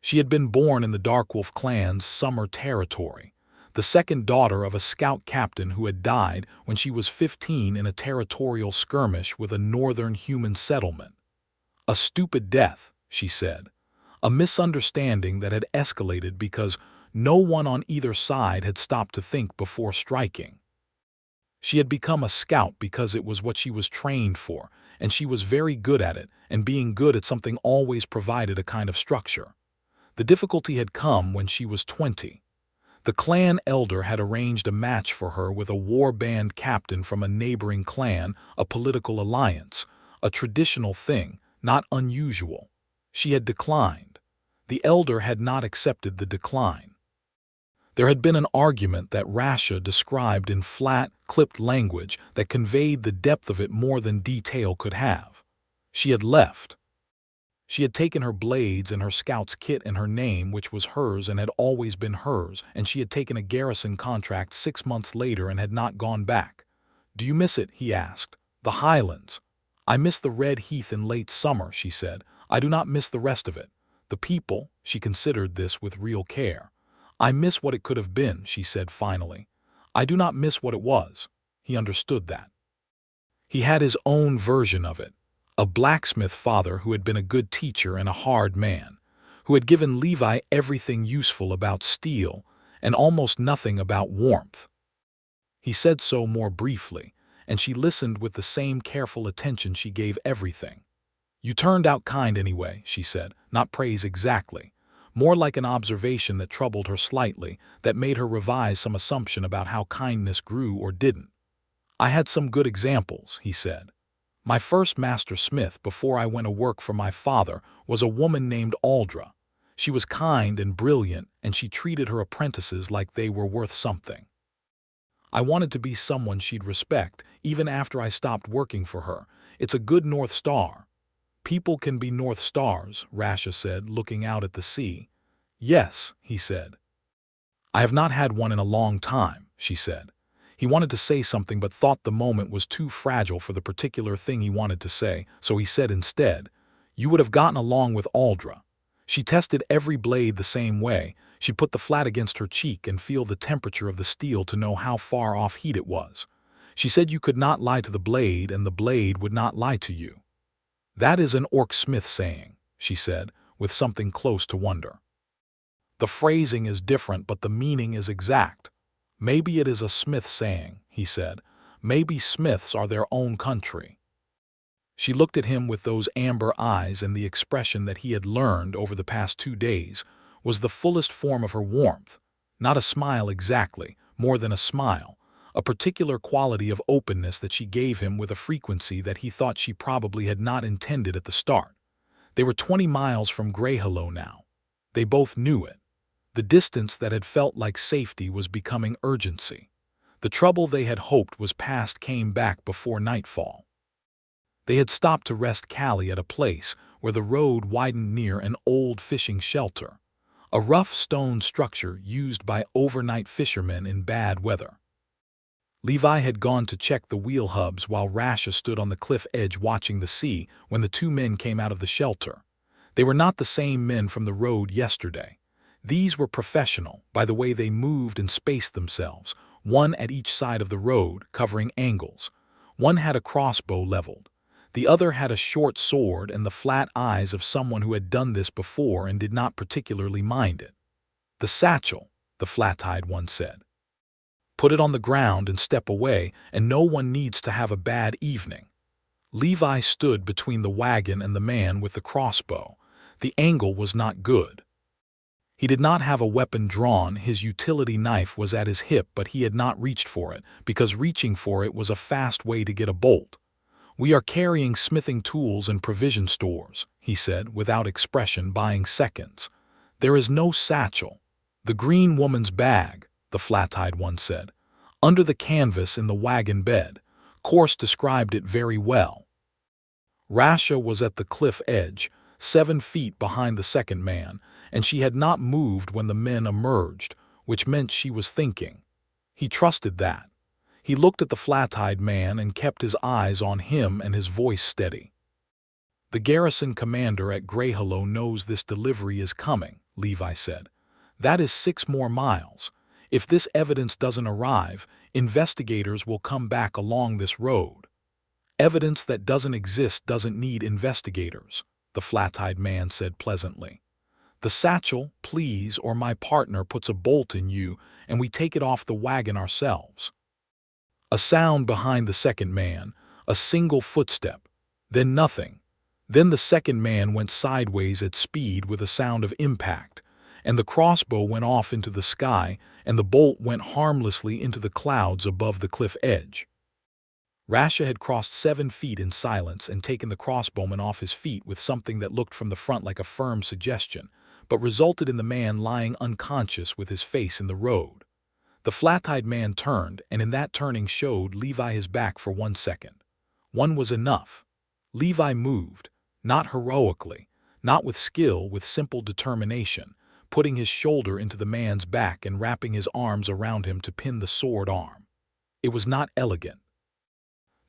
She had been born in the Darkwolf clan's summer territory, the second daughter of a scout captain who had died when she was 15 in a territorial skirmish with a northern human settlement. A stupid death, she said. A misunderstanding that had escalated because no one on either side had stopped to think before striking. She had become a scout because it was what she was trained for, and she was very good at it, and being good at something always provided a kind of structure. The difficulty had come when she was 20. The clan elder had arranged a match for her with a war band captain from a neighboring clan, a political alliance, a traditional thing, not unusual. She had declined. The elder had not accepted the decline. There had been an argument that Rasha described in flat, clipped language that conveyed the depth of it more than detail could have. She had left. She had taken her blades and her scout's kit and her name, which was hers and had always been hers, and she had taken a garrison contract 6 months later and had not gone back. "Do you miss it?" he asked. "The Highlands." "I miss the red heath in late summer," she said. "I do not miss the rest of it. The people," she considered this with real care. "I miss what it could have been," she said finally. "I do not miss what it was." He understood that. He had his own version of it. A blacksmith father who had been a good teacher and a hard man, who had given Levi everything useful about steel and almost nothing about warmth. He said so more briefly, and she listened with the same careful attention she gave everything. "You turned out kind anyway," she said, not praise exactly, more like an observation that troubled her slightly, that made her revise some assumption about how kindness grew or didn't. "I had some good examples," he said. "My first master smith before I went to work for my father was a woman named Aldra. She was kind and brilliant, and she treated her apprentices like they were worth something. I wanted to be someone she'd respect, even after I stopped working for her. It's a good North Star." "People can be North Stars," Rasha said, looking out at the sea. "Yes," he said. "I have not had one in a long time," she said. He wanted to say something but thought the moment was too fragile for the particular thing he wanted to say, so he said instead, "You would have gotten along with Aldra. She tested every blade the same way. She put the flat against her cheek and feel the temperature of the steel to know how far off heat it was. She said you could not lie to the blade and the blade would not lie to you." "That is an Orc Smith saying," she said, with something close to wonder. "The phrasing is different, but the meaning is exact." "Maybe it is a Smith saying," he said. "Maybe Smiths are their own country." She looked at him with those amber eyes, and the expression that he had learned over the past 2 days was the fullest form of her warmth. Not a smile exactly, more than a smile, a particular quality of openness that she gave him with a frequency that he thought she probably had not intended at the start. They were 20 miles from Greyhollow now. They both knew it. The distance that had felt like safety was becoming urgency. The trouble they had hoped was past came back before nightfall. They had stopped to rest Callie at a place where the road widened near an old fishing shelter, a rough stone structure used by overnight fishermen in bad weather. Levi had gone to check the wheel hubs while Rasha stood on the cliff edge watching the sea when the 2 men came out of the shelter. They were not the same men from the road yesterday. These were professional by the way they moved and spaced themselves, one at each side of the road, covering angles. One had a crossbow leveled. The other had a short sword and the flat eyes of someone who had done this before and did not particularly mind it. "The satchel," the flat-eyed one said. "Put it on the ground and step away, and no one needs to have a bad evening." Levi stood between the wagon and the man with the crossbow. The angle was not good. He did not have a weapon drawn. His utility knife was at his hip, but he had not reached for it, because reaching for it was a fast way to get a bolt. "We are carrying smithing tools and provision stores," he said, without expression, buying seconds. "There is no satchel." "The green woman's bag," the flat-eyed one said. "Under the canvas in the wagon bed." Course described it very well. Rasha was at the cliff edge, 7 feet behind the second man, and she had not moved when the men emerged, which meant she was thinking. He trusted that. He looked at the flat-eyed man and kept his eyes on him and his voice steady. "The garrison commander at Greyhollow knows this delivery is coming," Levi said. "That is 6 more miles. If this evidence doesn't arrive, investigators will come back along this road." "Evidence that doesn't exist doesn't need investigators," the flat-eyed man said pleasantly. "The satchel, please, or my partner puts a bolt in you and we take it off the wagon ourselves." A sound behind the second man, a single footstep, then nothing. Then the second man went sideways at speed with a sound of impact, and the crossbow went off into the sky, and the bolt went harmlessly into the clouds above the cliff edge. Rasha had crossed 7 feet in silence and taken the crossbowman off his feet with something that looked from the front like a firm suggestion, but resulted in the man lying unconscious with his face in the road. The flat-eyed man turned, and in that turning showed Levi his back for 1 second. One was enough. Levi moved, not heroically, not with skill, with simple determination, putting his shoulder into the man's back and wrapping his arms around him to pin the sword arm. It was not elegant.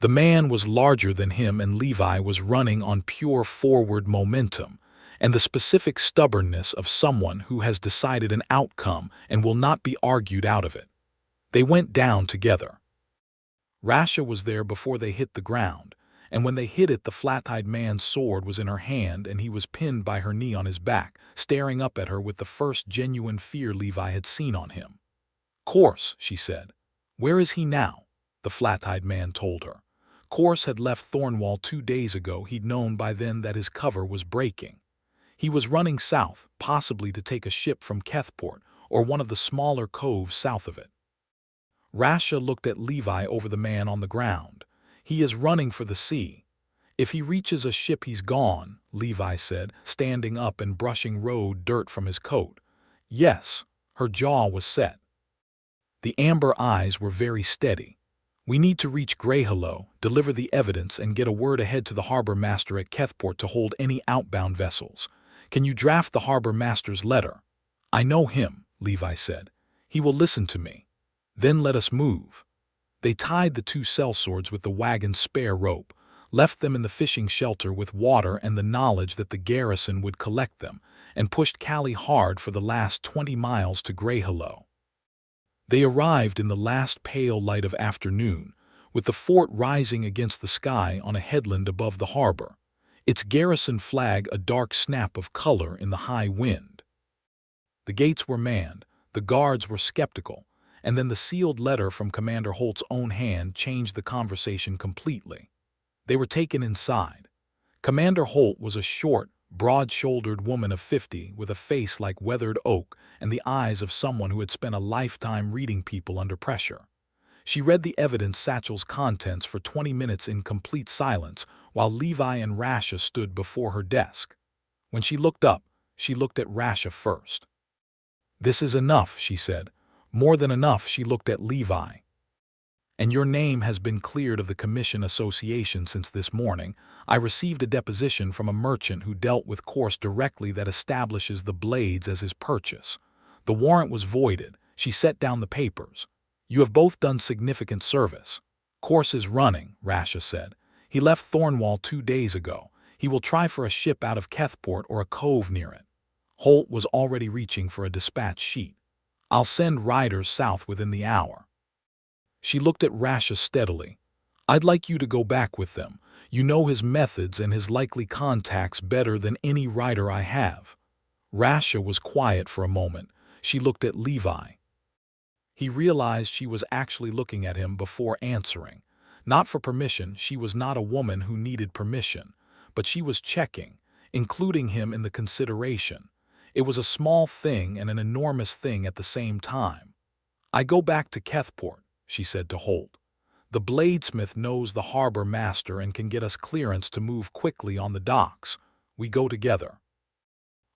The man was larger than him, and Levi was running on pure forward momentum and the specific stubbornness of someone who has decided an outcome and will not be argued out of it. They went down together. Rasha was there before they hit the ground, and when they hit it, the flat-eyed man's sword was in her hand and he was pinned by her knee on his back, staring up at her with the first genuine fear Levi had seen on him. "Course," she said. "Where is he now?" the flat-eyed man told her. Course had left Thornwall 2 days ago. He'd known by then that his cover was breaking. He was running south, possibly to take a ship from Kethport or one of the smaller coves south of it. Rasha looked at Levi over the man on the ground. "He is running for the sea. If he reaches a ship, he's gone," Levi said, standing up and brushing road dirt from his coat. "Yes." Her jaw was set. The amber eyes were very steady. "We need to reach Greyhollow, deliver the evidence, and get a word ahead to the harbor master at Kethport to hold any outbound vessels. Can you draft the harbor master's letter?" "I know him," Levi said. "He will listen to me. Then let us move." They tied the 2 sellswords with the wagon's spare rope, left them in the fishing shelter with water and the knowledge that the garrison would collect them, and pushed Callie hard for the last 20 miles to Greyhollow. They arrived in the last pale light of afternoon, with the fort rising against the sky on a headland above the harbor, its garrison flag a dark snap of color in the high wind. The gates were manned, the guards were skeptical, and then the sealed letter from Commander Holt's own hand changed the conversation completely. They were taken inside. Commander Holt was a short, broad-shouldered woman of 50 with a face like weathered oak and the eyes of someone who had spent a lifetime reading people under pressure. She read the evidence satchel's contents for 20 minutes in complete silence while Levi and Rasha stood before her desk. When she looked up, she looked at Rasha first. "This is enough," she said. More than enough. She looked at Levi. "And your name has been cleared of the Commission Association since this morning. I received a deposition from a merchant who dealt with Course directly that establishes the blades as his purchase. The warrant was voided." She set down the papers. "You have both done significant service. Course is running," Rasha said. "He left Thornwall 2 days ago. He will try for a ship out of Kethport or a cove near it." Holt was already reaching for a dispatch sheet. "I'll send riders south within the hour." She looked at Rasha steadily. "I'd like you to go back with them. You know his methods and his likely contacts better than any rider I have." Rasha was quiet for a moment. She looked at Levi. He realized she was actually looking at him before answering. Not for permission. She was not a woman who needed permission. But she was checking, including him in the consideration. It was a small thing and an enormous thing at the same time. "I go back to Kethport," she said to Holt. "The bladesmith knows the harbor master and can get us clearance to move quickly on the docks. We go together."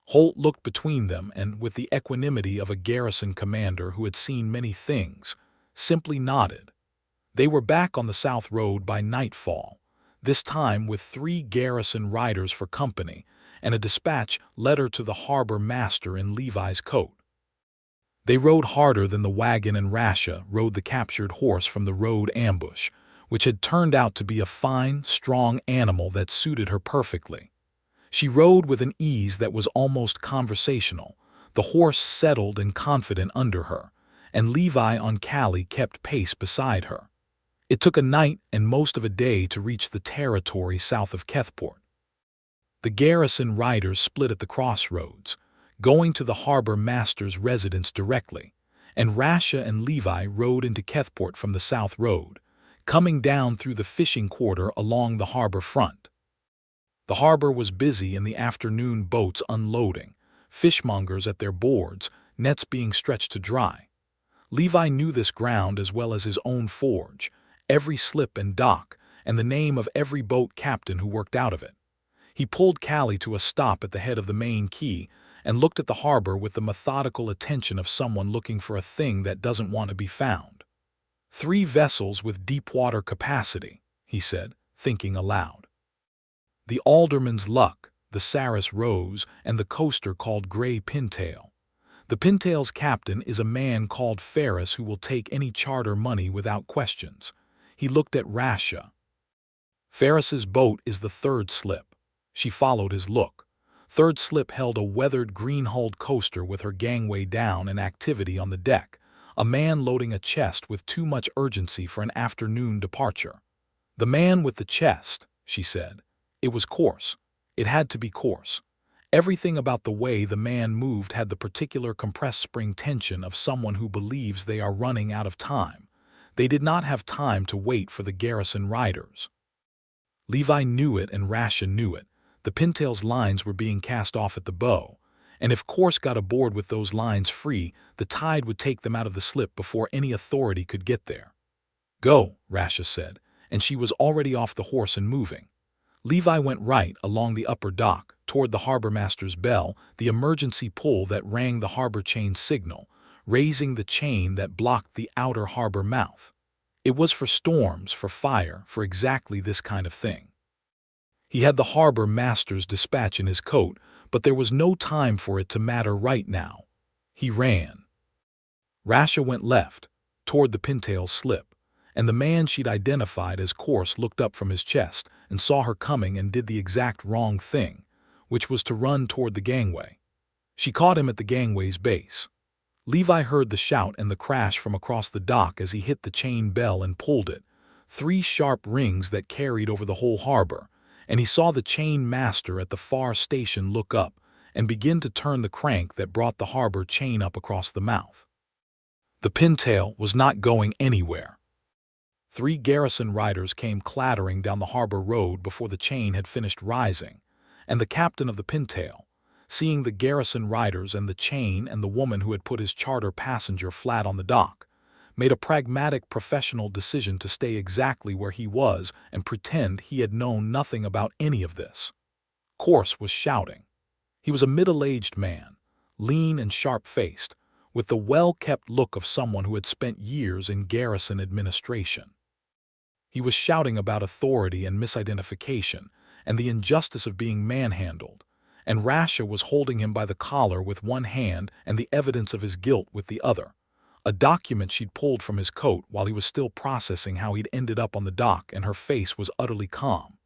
Holt looked between them and, with the equanimity of a garrison commander who had seen many things, simply nodded. They were back on the South Road by nightfall, this time with 3 garrison riders for company and a dispatch letter to the harbor master in Levi's coat. They rode harder than the wagon, and Rasha rode the captured horse from the road ambush, which had turned out to be a fine, strong animal that suited her perfectly. She rode with an ease that was almost conversational, the horse settled and confident under her, and Levi on Callie kept pace beside her. It took a night and most of a day to reach the territory south of Kethport. The garrison riders split at the crossroads, going to the harbor master's residence directly, and Rasha and Levi rode into Kethport from the south road, coming down through the fishing quarter along the harbor front. The harbor was busy in the afternoon, boats unloading, fishmongers at their boards, nets being stretched to dry. Levi knew this ground as well as his own forge, every slip and dock, and the name of every boat captain who worked out of it. He pulled Callie to a stop at the head of the main quay and looked at the harbor with the methodical attention of someone looking for a thing that doesn't want to be found. 3 vessels with deep water capacity, he said, thinking aloud. The Alderman's Luck, the Saris Rose, and the coaster called Grey Pintail. The Pintail's captain is a man called Ferris who will take any charter money without questions. He looked at Rasha. Ferris's boat is the 3rd slip. She followed his look. 3rd slip held a weathered green-hulled coaster with her gangway down and activity on the deck, a man loading a chest with too much urgency for an afternoon departure. The man with the chest, she said. It was coarse. It had to be coarse. Everything about the way the man moved had the particular compressed spring tension of someone who believes they are running out of time. They did not have time to wait for the garrison riders. Levi knew it and Rasha knew it. The Pintail's lines were being cast off at the bow, and if Corse got aboard with those lines free, the tide would take them out of the slip before any authority could get there. "Go," Rasha said, and she was already off the horse and moving. Levi went right along the upper dock, toward the harbor master's bell, the emergency pull that rang the harbor chain signal, raising the chain that blocked the outer harbor mouth. It was for storms, for fire, for exactly this kind of thing. He had the harbor master's dispatch in his coat, but there was no time for it to matter right now. He ran. Rasha went left, toward the Pintail's slip, and the man she'd identified as Corse looked up from his chest and saw her coming and did the exact wrong thing, which was to run toward the gangway. She caught him at the gangway's base. Levi heard the shout and the crash from across the dock as he hit the chain bell and pulled it, 3 sharp rings that carried over the whole harbor, and he saw the chain master at the far station look up and begin to turn the crank that brought the harbor chain up across the mouth. The Pintail was not going anywhere. 3 garrison riders came clattering down the harbor road before the chain had finished rising, and the captain of the Pintail, seeing the garrison riders and the chain and the woman who had put his charter passenger flat on the dock, made a pragmatic professional decision to stay exactly where he was and pretend he had known nothing about any of this. Corse was shouting. He was a middle-aged man, lean and sharp-faced, with the well-kept look of someone who had spent years in garrison administration. He was shouting about authority and misidentification and the injustice of being manhandled, and Rasha was holding him by the collar with one hand and the evidence of his guilt with the other, a document she'd pulled from his coat while he was still processing how he'd ended up on the dock, and her face was utterly calm.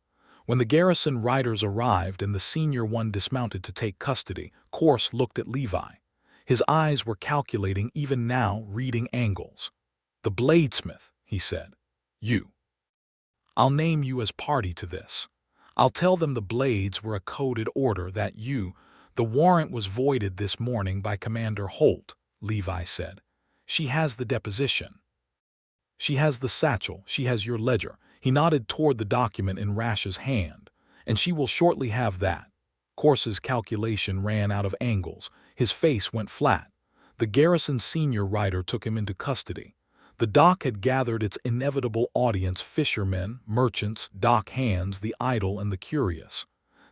When the garrison riders arrived and the senior one dismounted to take custody, Corse looked at Levi. His eyes were calculating, even now reading angles. "The bladesmith," he said. "You. I'll name you as party to this. I'll tell them the blades were a coded order that you—" "The warrant was voided this morning by Commander Holt," Levi said. "She has the deposition. She has the satchel, she has your ledger." He nodded toward the document in Rasha's hand. "And she will shortly have that." Corse's calculation ran out of angles. His face went flat. The garrison senior rider took him into custody. The dock had gathered its inevitable audience: fishermen, merchants, dock hands, the idle and the curious.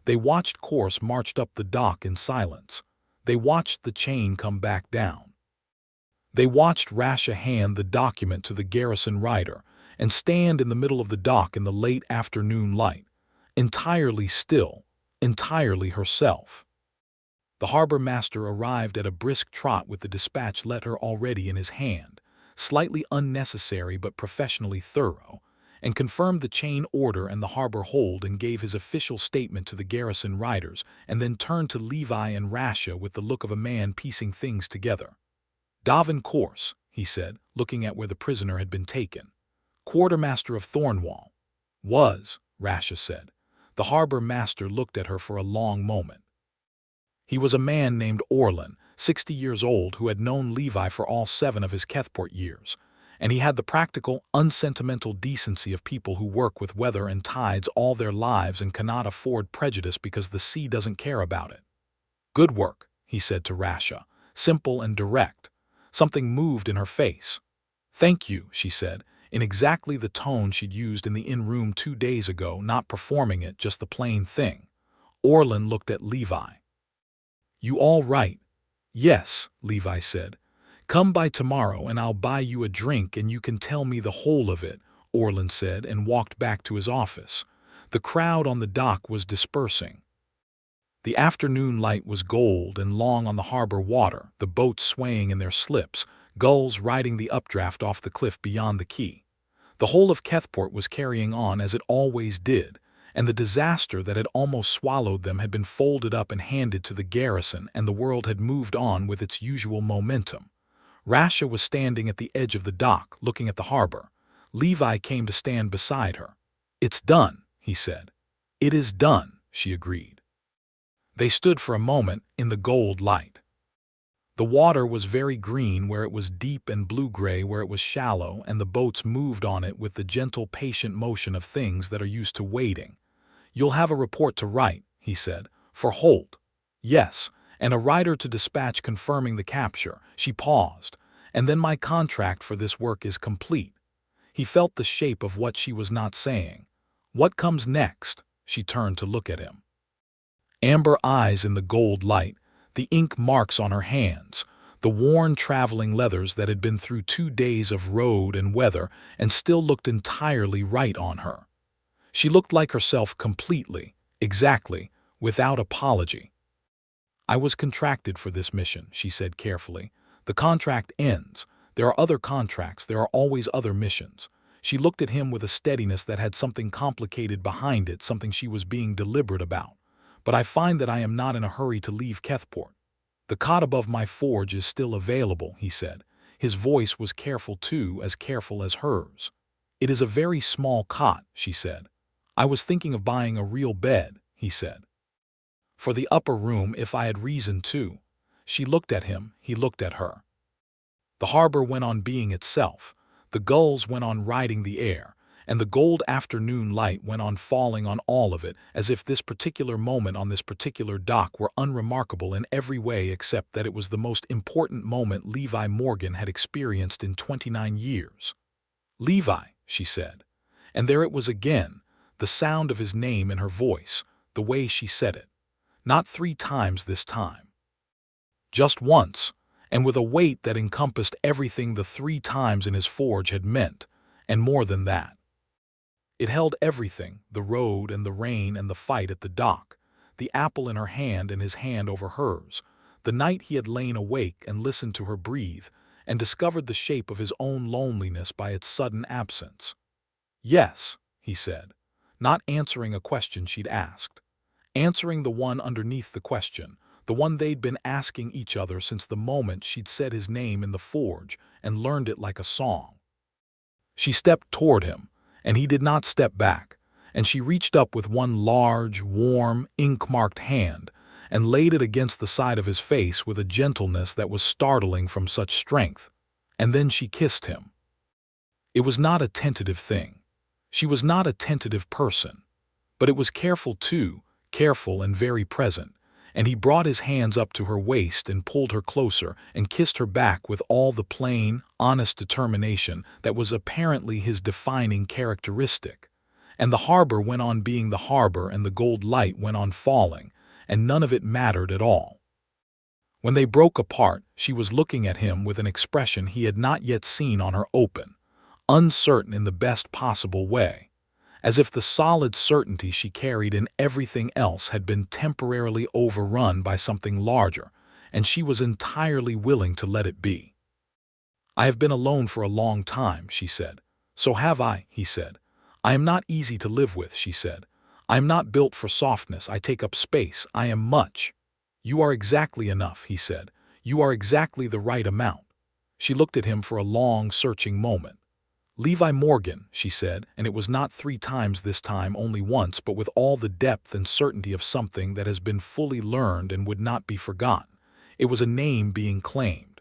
They watched Corse marched up the dock in silence. They watched the chain come back down. They watched Rasha hand the document to the garrison rider and stand in the middle of the dock in the late afternoon light, entirely still, entirely herself. The harbor master arrived at a brisk trot with the dispatch letter already in his hand, slightly unnecessary but professionally thorough, and confirmed the chain order and the harbor hold and gave his official statement to the garrison riders, and then turned to Levi and Rasha with the look of a man piecing things together. "Davin course," he said, looking at where the prisoner had been taken. "Quartermaster of Thornwall." "Was," Rasha said. The harbor master looked at her for a long moment. He was a man named Orlin, 60 years old, who had known Levi for all 7 of his Kethport years, and he had the practical, unsentimental decency of people who work with weather and tides all their lives and cannot afford prejudice because the sea doesn't care about it. "Good work," he said to Rasha, simple and direct. Something moved in her face. "Thank you," she said, in exactly the tone she'd used in the inn-room 2 days ago, not performing it, just the plain thing. Orlin looked at Levi. "You all right?" "Yes," Levi said. "Come by tomorrow and I'll buy you a drink and you can tell me the whole of it," Orlin said, and walked back to his office. The crowd on the dock was dispersing. The afternoon light was gold and long on the harbor water, the boats swaying in their slips, gulls riding the updraft off the cliff beyond the quay. The whole of Kethport was carrying on as it always did, and the disaster that had almost swallowed them had been folded up and handed to the garrison, and the world had moved on with its usual momentum. Rasha was standing at the edge of the dock, looking at the harbor. Levi came to stand beside her. "It's done," he said. "It is done," she agreed. They stood for a moment in the gold light. The water was very green where it was deep and blue-gray where it was shallow, and the boats moved on it with the gentle, patient motion of things that are used to waiting. "You'll have a report to write," he said, "for Holt." "Yes, and a rider to dispatch confirming the capture." She paused. "And then my contract for this work is complete." He felt the shape of what she was not saying. "What comes next?" She turned to look at him. Amber eyes in the gold light, the ink marks on her hands, the worn traveling leathers that had been through 2 days of road and weather and still looked entirely right on her. She looked like herself completely, exactly, without apology. "I was contracted for this mission," she said carefully. "The contract ends. There are other contracts, there are always other missions." She looked at him with a steadiness that had something complicated behind it, something she was being deliberate about. "But I find that I am not in a hurry to leave Kethport. The cot above my forge is still available," he said. His voice was careful too, as careful as hers. "It is a very small cot," she said. "I was thinking of buying a real bed," he said. "For the upper room if I had reason to." She looked at him, he looked at her. The harbor went on being itself. The gulls went on riding the air, and the gold afternoon light went on falling on all of it, as if this particular moment on this particular dock were unremarkable in every way except that it was the most important moment Levi Morgan had experienced in 29 years. "Levi," she said. And there it was again, the sound of his name in her voice, the way she said it. Not 3 times this time. Just once, and with a weight that encompassed everything the 3 times in his forge had meant, and more than that. It held everything, the road and the rain and the fight at the dock, the apple in her hand and his hand over hers, the night he had lain awake and listened to her breathe, and discovered the shape of his own loneliness by its sudden absence. "Yes," he said, not answering a question she'd asked. Answering the one underneath the question, the one they'd been asking each other since the moment she'd said his name in the forge and learned it like a song. She stepped toward him, and he did not step back, and she reached up with one large, warm, ink-marked hand and laid it against the side of his face with a gentleness that was startling from such strength, and then she kissed him. It was not a tentative thing. She was not a tentative person, but it was careful too, careful and very present, and he brought his hands up to her waist and pulled her closer and kissed her back with all the plain, honest determination that was apparently his defining characteristic. And the harbor went on being the harbor and the gold light went on falling, and none of it mattered at all. When they broke apart, she was looking at him with an expression he had not yet seen on her, open, uncertain in the best possible way. as if the solid certainty she carried in everything else had been temporarily overrun by something larger, and she was entirely willing to let it be. "I have been alone for a long time," she said. "So have I," he said. "I am not easy to live with," she said. "I am not built for softness. I take up space. I am much." "You are exactly enough," he said. "You are exactly the right amount." She looked at him for a long, searching moment. "Levi Morgan," she said, and it was not 3 times this time, only once, but with all the depth and certainty of something that has been fully learned and would not be forgotten. It was a name being claimed.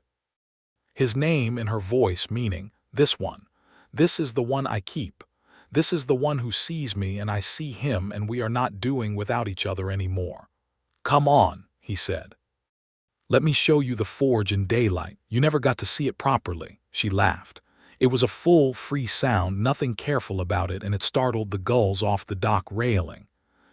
His name in her voice, meaning, "This one. This is the one I keep. This is the one who sees me and I see him, and we are not doing without each other anymore." "Come on," he said. "Let me show you the forge in daylight. You never got to see it properly." She laughed. It was a full, free sound, nothing careful about it, and it startled the gulls off the dock railing.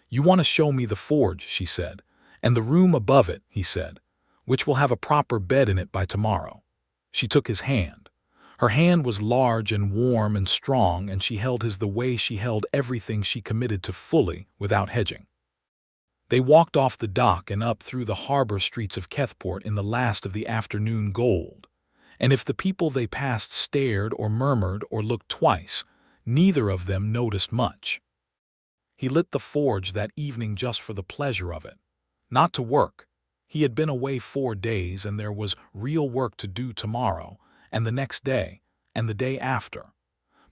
"You want to show me the forge," she said. "And the room above it," he said, "which will have a proper bed in it by tomorrow." She took his hand. Her hand was large and warm and strong, and she held his the way she held everything she committed to fully, without hedging. They walked off the dock and up through the harbor streets of Kethport in the last of the afternoon gold. And if the people they passed stared or murmured or looked twice, neither of them noticed much. He lit the forge that evening just for the pleasure of it. Not to work. He had been away 4 days, and there was real work to do tomorrow, and the next day, and the day after.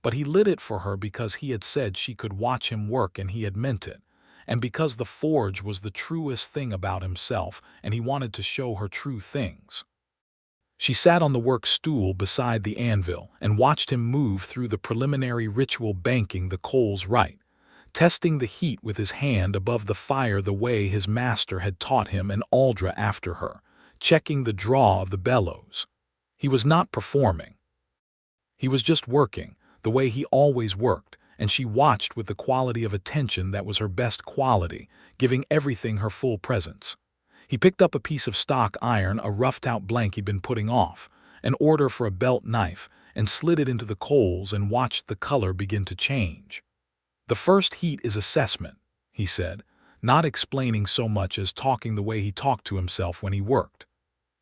But he lit it for her because he had said she could watch him work, and he had meant it, and because the forge was the truest thing about himself, and he wanted to show her true things. She sat on the work stool beside the anvil and watched him move through the preliminary ritual, banking the coals right, testing the heat with his hand above the fire the way his master had taught him, and Aldra after her, checking the draw of the bellows. He was not performing. He was just working, the way he always worked, and she watched with the quality of attention that was her best quality, giving everything her full presence. He picked up a piece of stock iron, a roughed-out blank he'd been putting off, an order for a belt knife, and slid it into the coals and watched the color begin to change. "The first heat is assessment," he said, not explaining so much as talking the way he talked to himself when he worked.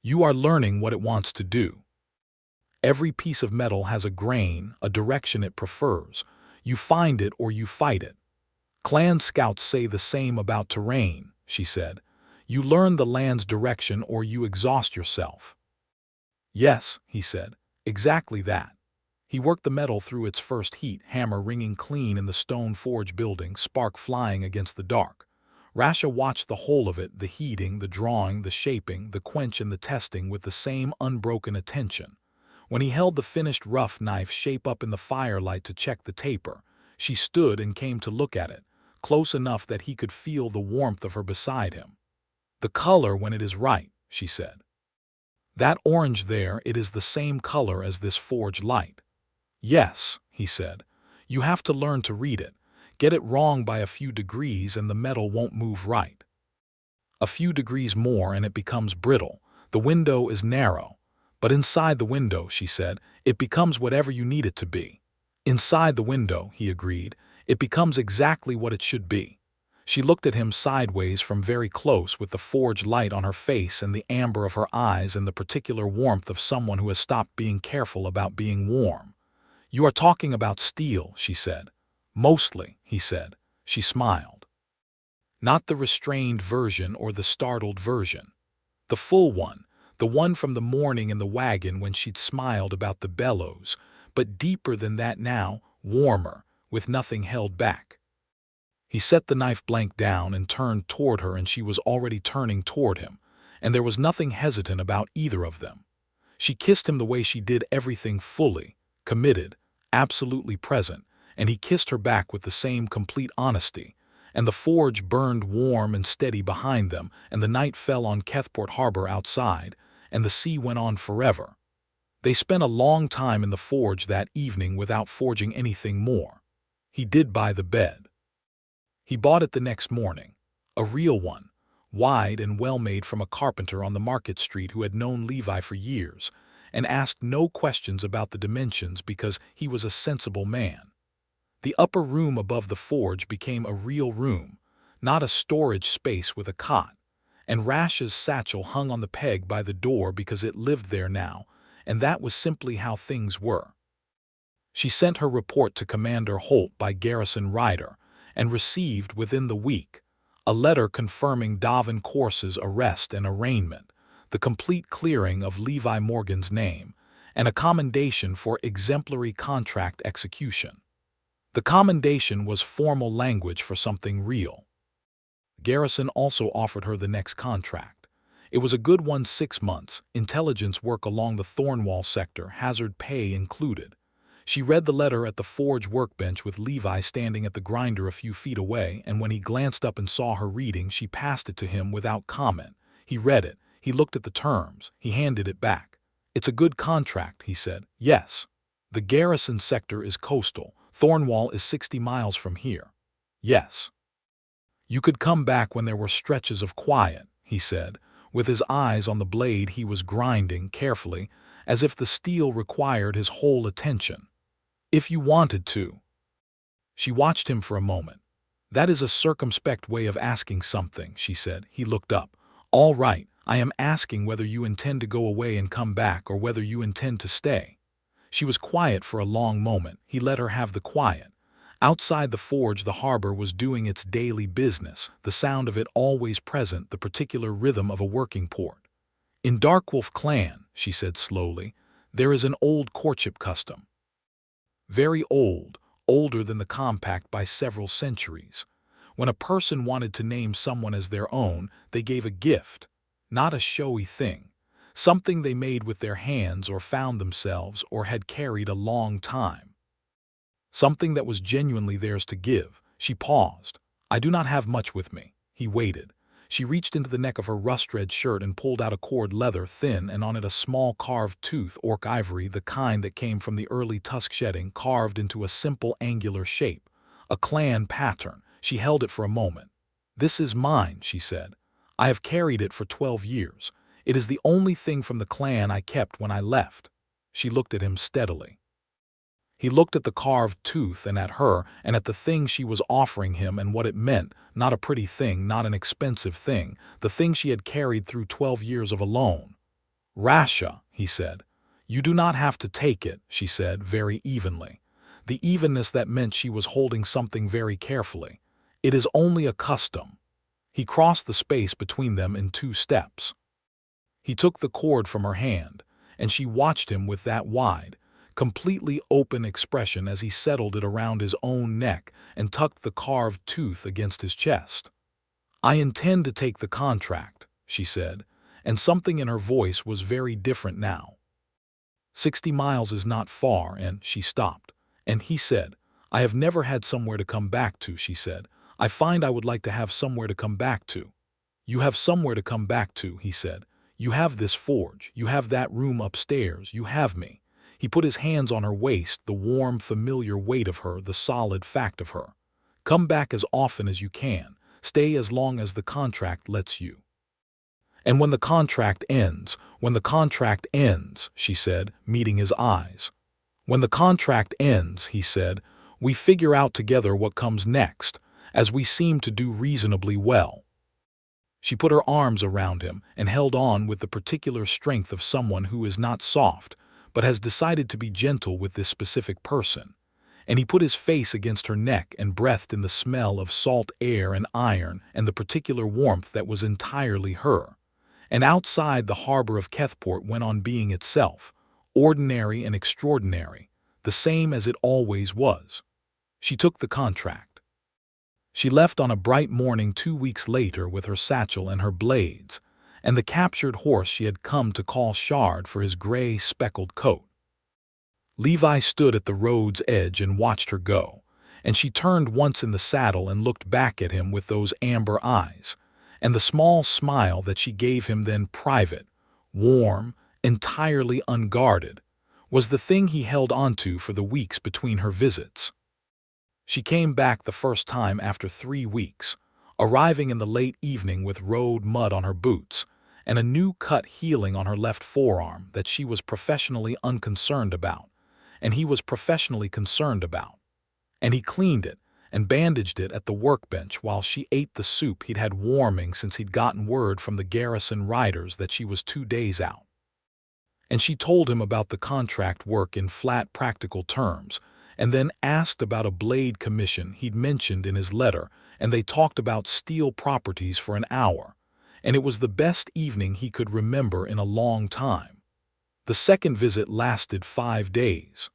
"You are learning what it wants to do. Every piece of metal has a grain, a direction it prefers. You find it or you fight it. Clan scouts say the same about terrain," she said. "You learn the land's direction or you exhaust yourself." "Yes," he said, "exactly that." He worked the metal through its first heat, hammer ringing clean in the stone forge building, spark flying against the dark. Rasha watched the whole of it, the heating, the drawing, the shaping, the quench and the testing, with the same unbroken attention. When he held the finished rough knife shape up in the firelight to check the taper, she stood and came to look at it, close enough that he could feel the warmth of her beside him. "The color when it is right," she said. "That orange there, it is the same color as this forge light." "Yes," he said. "You have to learn to read it. Get it wrong by a few degrees and the metal won't move right. A few degrees more and it becomes brittle. The window is narrow. But inside the window," she said, "it becomes whatever you need it to be." "Inside the window," he agreed, "it becomes exactly what it should be." She looked at him sideways from very close, with the forge light on her face and the amber of her eyes and the particular warmth of someone who has stopped being careful about being warm. "You are talking about steel," she said. "Mostly," he said. She smiled. "Not the restrained version or the startled version. The full one, the one from the morning in the wagon when she'd smiled about the bellows, but deeper than that now, warmer, with nothing held back." He set the knife blank down and turned toward her, and she was already turning toward him, and there was nothing hesitant about either of them. She kissed him the way she did everything, fully, committed, absolutely present, and he kissed her back with the same complete honesty, and the forge burned warm and steady behind them, and the night fell on Kethport harbor outside, and the sea went on forever. They spent a long time in the forge that evening without forging anything more. He did buy the bed. He bought it the next morning, a real one, wide and well-made, from a carpenter on the market street who had known Levi for years, and asked no questions about the dimensions because he was a sensible man. The upper room above the forge became a real room, not a storage space with a cot, and Rasha's satchel hung on the peg by the door because it lived there now, and that was simply how things were. She sent her report to Commander Holt by garrison rider, and received within the week a letter confirming Davin Corse's arrest and arraignment, the complete clearing of Levi Morgan's name, and a commendation for exemplary contract execution. The commendation was formal language for something real. Garrison also offered her the next contract. It was a good one, 6 months, intelligence work along the Thornwall sector, hazard pay included. She read the letter at the forge workbench with Levi standing at the grinder a few feet away, and when he glanced up and saw her reading, she passed it to him without comment. He read it, he looked at the terms, he handed it back. "It's a good contract," he said. "Yes. The garrison sector is coastal. Thornwall is 60 miles from here." "Yes. You could come back when there were stretches of quiet," he said, with his eyes on the blade he was grinding carefully, as if the steel required his whole attention. "If you wanted to." She watched him for a moment. "That is a circumspect way of asking something," she said. He looked up. "All right, I am asking whether you intend to go away and come back or whether you intend to stay." She was quiet for a long moment. He let her have the quiet. Outside the forge the harbor was doing its daily business, the sound of it always present, the particular rhythm of a working port. "In Darkwolf clan," she said slowly, "there is an old courtship custom. Very old, older than the compact by several centuries. When a person wanted to name someone as their own, they gave a gift, not a showy thing, something they made with their hands or found themselves or had carried a long time. Something that was genuinely theirs to give." She paused. "I do not have much with me." He waited. She reached into the neck of her rust-red shirt and pulled out a cord, leather, thin, and on it a small carved tooth, orc ivory, the kind that came from the early tusk shedding, carved into a simple angular shape, a clan pattern. She held it for a moment. "This is mine," she said. "I have carried it for 12 years. It is the only thing from the clan I kept when I left." She looked at him steadily. He looked at the carved tooth and at her and at the thing she was offering him and what it meant, not a pretty thing, not an expensive thing, the thing she had carried through 12 years of alone. "Rasha," he said. "You do not have to take it," she said very evenly. The evenness that meant she was holding something very carefully. "It is only a custom." He crossed the space between them in 2 steps. He took the cord from her hand, and she watched him with that wide, completely open expression as he settled it around his own neck and tucked the carved tooth against his chest. "I intend to take the contract," she said, and something in her voice was very different now. 60 miles is not far, and she stopped. And he said, "I have never had somewhere to come back to," she said. "I find I would like to have somewhere to come back to." "You have somewhere to come back to," he said. "You have this forge, you have that room upstairs, you have me." He put his hands on her waist, the warm, familiar weight of her, the solid fact of her. "Come back as often as you can. Stay as long as the contract lets you." "And when the contract ends, she said, meeting his eyes. "When the contract ends," he said, "we figure out together what comes next, as we seem to do reasonably well." She put her arms around him and held on with the particular strength of someone who is not soft, but has decided to be gentle with this specific person. And he put his face against her neck and breathed in the smell of salt air and iron and the particular warmth that was entirely her. And outside the harbor of Kethport went on being itself, ordinary and extraordinary, the same as it always was. She took the contract. She left on a bright morning 2 weeks later with her satchel and her blades, and the captured horse she had come to call Shard for his gray speckled coat. Levi stood at the road's edge and watched her go, and she turned once in the saddle and looked back at him with those amber eyes, and the small smile that she gave him then, private, warm, entirely unguarded, was the thing he held onto for the weeks between her visits. She came back the first time after 3 weeks, arriving in the late evening with road mud on her boots and a new cut healing on her left forearm that she was professionally unconcerned about, and he was professionally concerned about. and he cleaned it and bandaged it at the workbench while she ate the soup he'd had warming since he'd gotten word from the garrison riders that she was 2 days out. And she told him about the contract work in flat practical terms, and then asked about a blade commission he'd mentioned in his letter, and they talked about steel properties for an hour, and it was the best evening he could remember in a long time. The second visit lasted 5 days.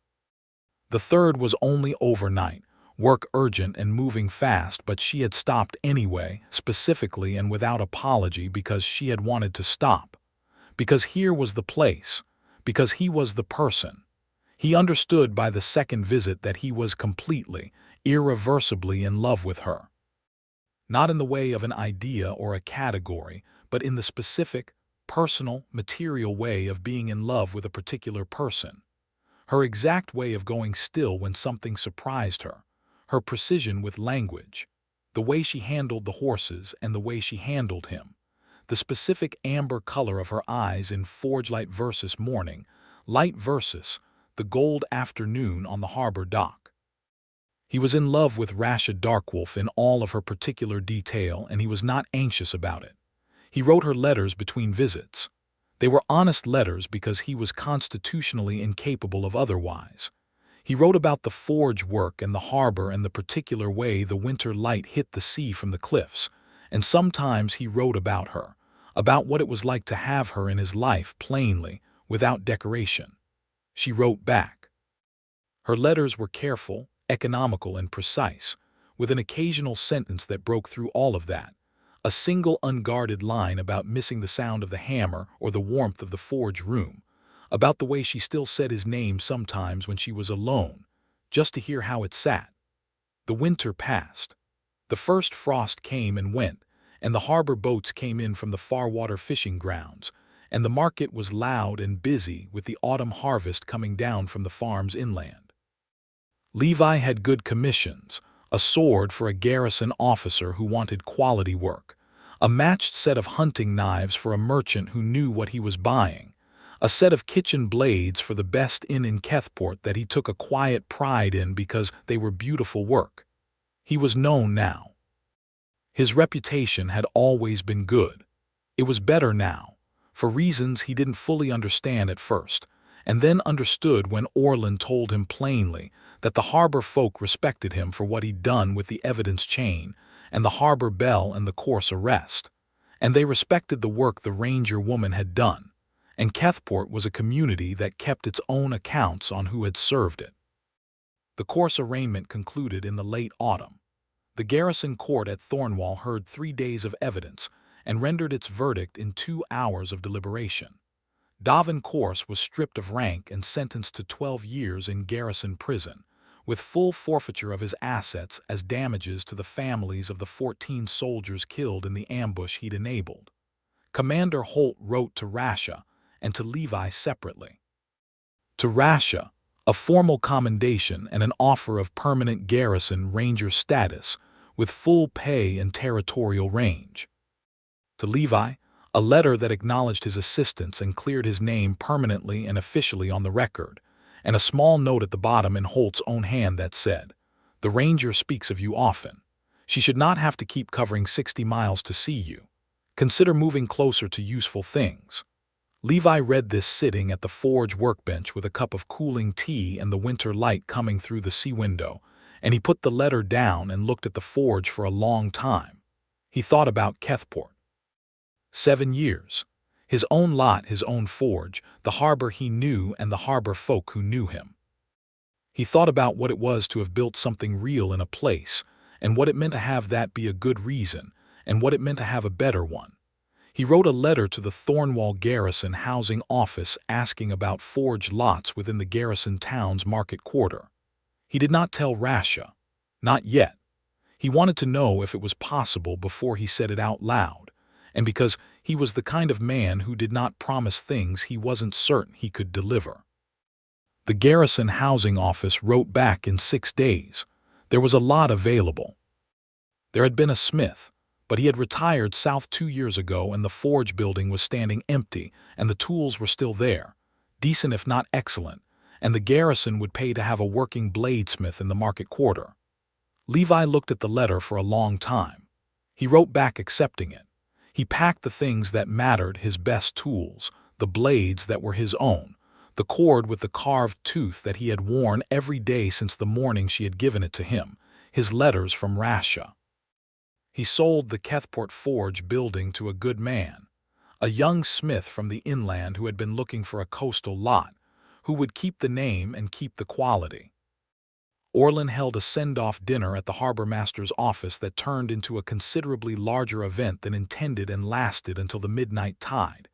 The third was only overnight, work urgent and moving fast, but she had stopped anyway, specifically and without apology, because she had wanted to stop. Because here was the place. Because he was the person. He understood by the second visit that he was completely, irreversibly in love with her. Not in the way of an idea or a category, but in the specific, personal, material way of being in love with a particular person. Her exact way of going still when something surprised her, her precision with language, the way she handled the horses and the way she handled him, the specific amber color of her eyes in forge light versus morning, light versus the gold afternoon on the harbor dock. He was in love with Rasha Darkwolf in all of her particular detail, and he was not anxious about it. He wrote her letters between visits. They were honest letters because he was constitutionally incapable of otherwise. He wrote about the forge work and the harbor and the particular way the winter light hit the sea from the cliffs, and sometimes he wrote about her, about what it was like to have her in his life plainly, without decoration. She wrote back. Her letters were careful, economical, and precise, with an occasional sentence that broke through all of that, a single unguarded line about missing the sound of the hammer or the warmth of the forge room, about the way she still said his name sometimes when she was alone, just to hear how it sat. The winter passed. The first frost came and went, and the harbor boats came in from the far water fishing grounds, and the market was loud and busy with the autumn harvest coming down from the farms inland. Levi had good commissions, a sword for a garrison officer who wanted quality work, a matched set of hunting knives for a merchant who knew what he was buying, a set of kitchen blades for the best inn in Kethport that he took a quiet pride in because they were beautiful work. He was known now. His reputation had always been good. It was better now, for reasons he didn't fully understand at first, and then understood when Orland told him plainly that the harbor folk respected him for what he'd done with the evidence chain and the harbor bell and the coarse arrest, and they respected the work the ranger woman had done, and Kethport was a community that kept its own accounts on who had served it. The coarse arraignment concluded in the late autumn. The garrison court at Thornwall heard 3 days of evidence and rendered its verdict in 2 hours of deliberation. Davin Corse was stripped of rank and sentenced to 12 years in garrison prison, with full forfeiture of his assets as damages to the families of the 14 soldiers killed in the ambush he'd enabled. Commander Holt wrote to Rasha and to Levi separately. To Rasha, a formal commendation and an offer of permanent garrison ranger status with full pay and territorial range. To Levi, a letter that acknowledged his assistance and cleared his name permanently and officially on the record, and a small note at the bottom in Holt's own hand that said, "The ranger speaks of you often. She should not have to keep covering 60 miles to see you. Consider moving closer to useful things." Levi read this sitting at the forge workbench with a cup of cooling tea and the winter light coming through the sea window, and he put the letter down and looked at the forge for a long time. He thought about Kethport. 7 years. His own lot, his own forge, the harbor he knew and the harbor folk who knew him. He thought about what it was to have built something real in a place, and what it meant to have that be a good reason, and what it meant to have a better one. He wrote a letter to the Thornwall Garrison Housing Office asking about forge lots within the garrison town's market quarter. He did not tell Rasha. Not yet. He wanted to know if it was possible before he said it out loud, and because he was the kind of man who did not promise things he wasn't certain he could deliver. The Garrison Housing Office wrote back in 6 days. There was a lot available. There had been a smith, but he had retired south 2 years ago, and the forge building was standing empty, and the tools were still there, decent if not excellent, and the garrison would pay to have a working bladesmith in the market quarter. Levi looked at the letter for a long time. He wrote back accepting it. He packed the things that mattered, his best tools, the blades that were his own, the cord with the carved tooth that he had worn every day since the morning she had given it to him, his letters from Rasha. He sold the Kethport Forge building to a good man, a young smith from the inland who had been looking for a coastal lot, who would keep the name and keep the quality. Orlin held a send-off dinner at the harbor master's office that turned into a considerably larger event than intended and lasted until the midnight tide.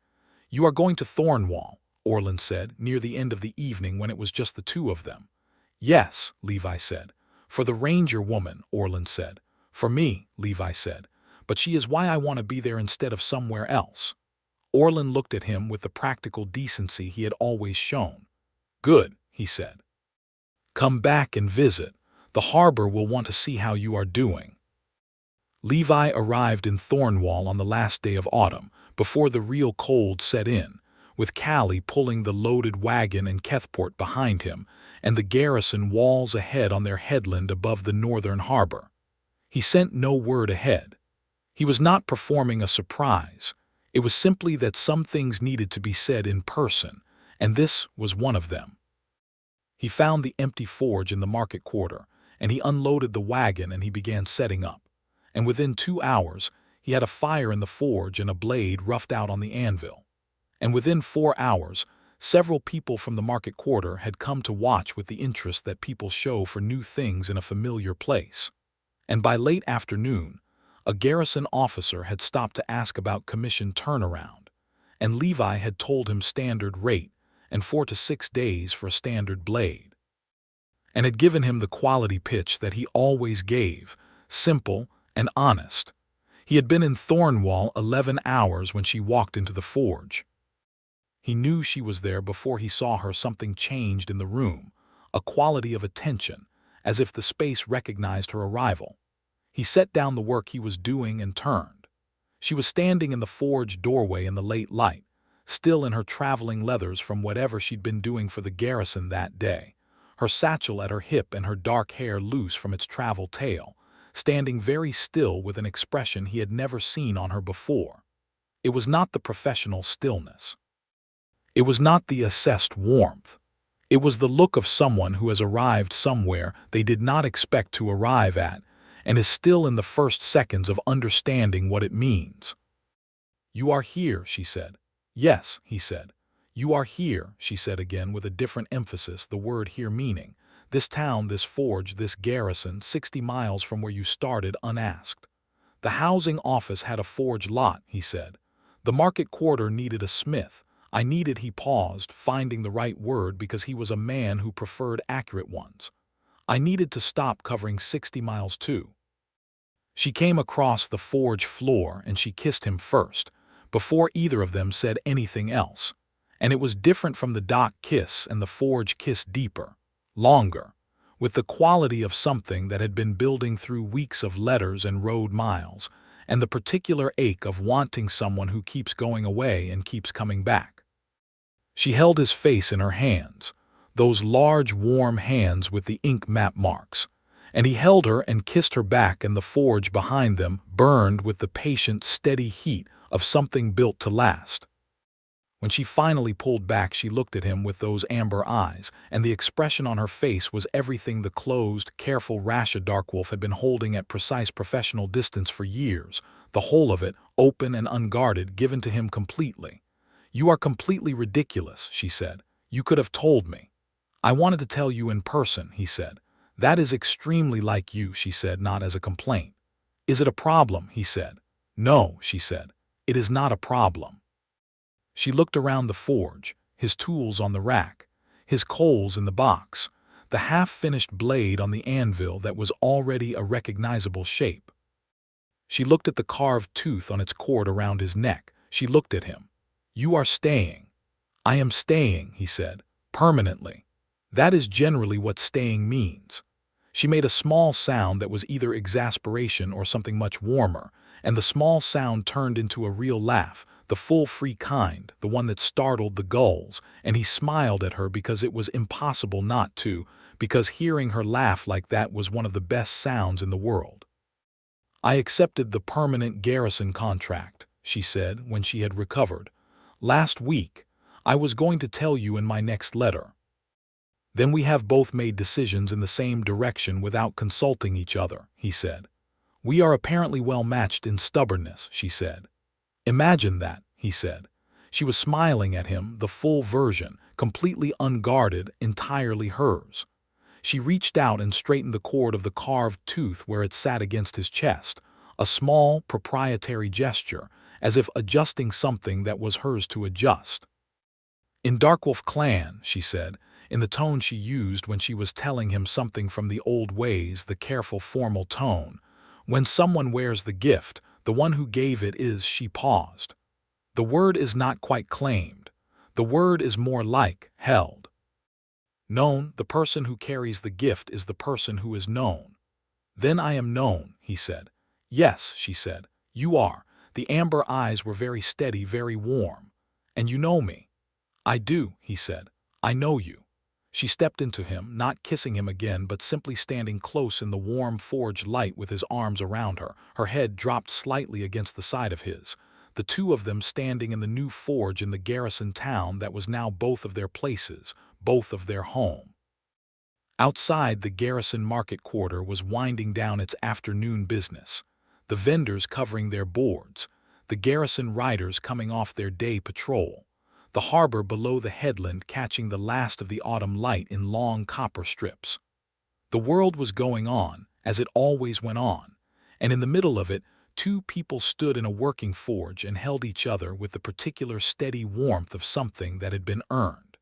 "You are going to Thornwall," Orlin said, near the end of the evening when it was just the two of them. "Yes," Levi said. "For the ranger woman," Orlin said. "For me," Levi said. "But she is why I want to be there instead of somewhere else." Orlin looked at him with the practical decency he had always shown. "Good," he said. "Come back and visit. The harbor will want to see how you are doing." Levi arrived in Thornwall on the last day of autumn, before the real cold set in, with Callie pulling the loaded wagon and Kethport behind him, and the garrison walls ahead on their headland above the northern harbor. He sent no word ahead. He was not performing a surprise. It was simply that some things needed to be said in person, and this was one of them. He found the empty forge in the market quarter, and he unloaded the wagon and he began setting up. And within 2 hours, he had a fire in the forge and a blade roughed out on the anvil. And within 4 hours, several people from the market quarter had come to watch with the interest that people show for new things in a familiar place. And by late afternoon, a garrison officer had stopped to ask about commission turnaround, and Levi had told him standard rate, and 4 to 6 days for a standard blade, and had given him the quality pitch that he always gave, simple and honest. He had been in Thornwall 11 hours when she walked into the forge. He knew she was there before he saw her. Something changed in the room, a quality of attention, as if the space recognized her arrival. He set down the work he was doing and turned. She was standing in the forge doorway in the late light, still in her traveling leathers from whatever she'd been doing for the garrison that day, her satchel at her hip and her dark hair loose from its travel tail, standing very still with an expression he had never seen on her before. It was not the professional stillness. It was not the assessed warmth. It was the look of someone who has arrived somewhere they did not expect to arrive at and is still in the first seconds of understanding what it means. "You are here," she said. "Yes," he said. "You are here," she said again with a different emphasis, the word here meaning, this town, this forge, this garrison, 60 miles from where you started unasked. "The housing office had a forge lot," he said. "The market quarter needed a smith. I needed," he paused, finding the right word because he was a man who preferred accurate ones. "I needed to stop covering 60 miles too." She came across the forge floor and she kissed him first, before either of them said anything else. And it was different from the dock kiss and the forge kiss, deeper, longer, with the quality of something that had been building through weeks of letters and road miles, and the particular ache of wanting someone who keeps going away and keeps coming back. She held his face in her hands, those large warm hands with the ink map marks, and he held her and kissed her back, and the forge behind them burned with the patient, steady heat of something built to last. When she finally pulled back, she looked at him with those amber eyes, and the expression on her face was everything the closed, careful Rasha Darkwolf had been holding at precise professional distance for years, the whole of it, open and unguarded, given to him completely. "You are completely ridiculous," she said. "You could have told me." "I wanted to tell you in person," he said. "That is extremely like you," she said, not as a complaint. "Is it a problem?" he said. "No," she said. "It is not a problem." She looked around the forge, his tools on the rack, his coals in the box, the half-finished blade on the anvil that was already a recognizable shape. She looked at the carved tooth on its cord around his neck. She looked at him. "You are staying." "I am staying," he said, "permanently. That is generally what staying means." She made a small sound that was either exasperation or something much warmer, and the small sound turned into a real laugh, the full, free kind, the one that startled the gulls, and he smiled at her because it was impossible not to, because hearing her laugh like that was one of the best sounds in the world. "I accepted the permanent garrison contract," she said when she had recovered. "Last week. I was going to tell you in my next letter." "Then we have both made decisions in the same direction without consulting each other," he said. "We are apparently well matched in stubbornness," she said. "Imagine that," he said. She was smiling at him, the full version, completely unguarded, entirely hers. She reached out and straightened the cord of the carved tooth where it sat against his chest, a small, proprietary gesture, as if adjusting something that was hers to adjust. "In Darkwolf clan," she said, in the tone she used when she was telling him something from the old ways, the careful formal tone, "when someone wears the gift, the one who gave it is," she paused. "The word is not quite claimed. The word is more like held. Known, the person who carries the gift is the person who is known." "Then I am known," he said. "Yes," she said, "you are." The amber eyes were very steady, very warm. "And you know me." "I do," he said. "I know you." She stepped into him, not kissing him again, but simply standing close in the warm forge light with his arms around her, her head dropped slightly against the side of his. The two of them standing in the new forge in the garrison town that was now both of their places, both of their home. Outside, the garrison market quarter was winding down its afternoon business, the vendors covering their boards, the garrison riders coming off their day patrol, the harbor below the headland catching the last of the autumn light in long copper strips. The world was going on, as it always went on, and in the middle of it, two people stood in a working forge and held each other with the particular steady warmth of something that had been earned.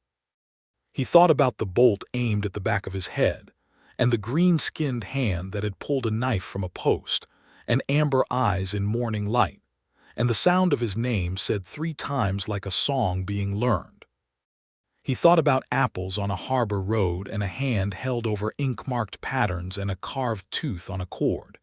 He thought about the bolt aimed at the back of his head, and the green-skinned hand that had pulled a knife from a post, and amber eyes in morning light, and the sound of his name said 3 times like a song being learned. He thought about apples on a harbor road and a hand held over ink-marked patterns and a carved tooth on a cord.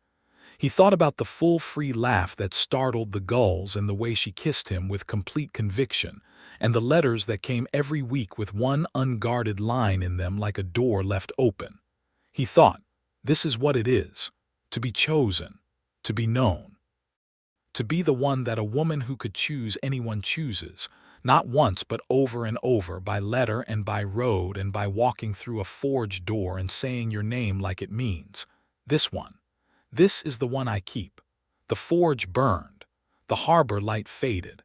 He thought about the full, free laugh that startled the gulls and the way she kissed him with complete conviction, and the letters that came every week with one unguarded line in them like a door left open. He thought, this is what it is, to be chosen, to be known. To be the one that a woman who could choose anyone chooses, not once but over and over, by letter and by road and by walking through a forge door and saying your name like it means, this one. This is the one I keep. The forge burned. The harbor light faded.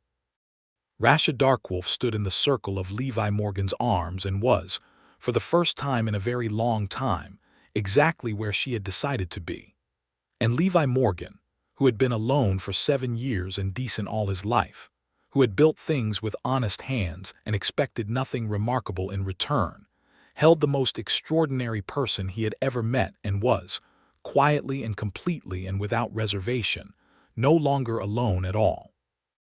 Rasha Darkwolf stood in the circle of Levi Morgan's arms and was, for the first time in a very long time, exactly where she had decided to be. And Levi Morgan, who had been alone for 7 years and decent all his life, who had built things with honest hands and expected nothing remarkable in return, held the most extraordinary person he had ever met and was, quietly and completely and without reservation, no longer alone at all.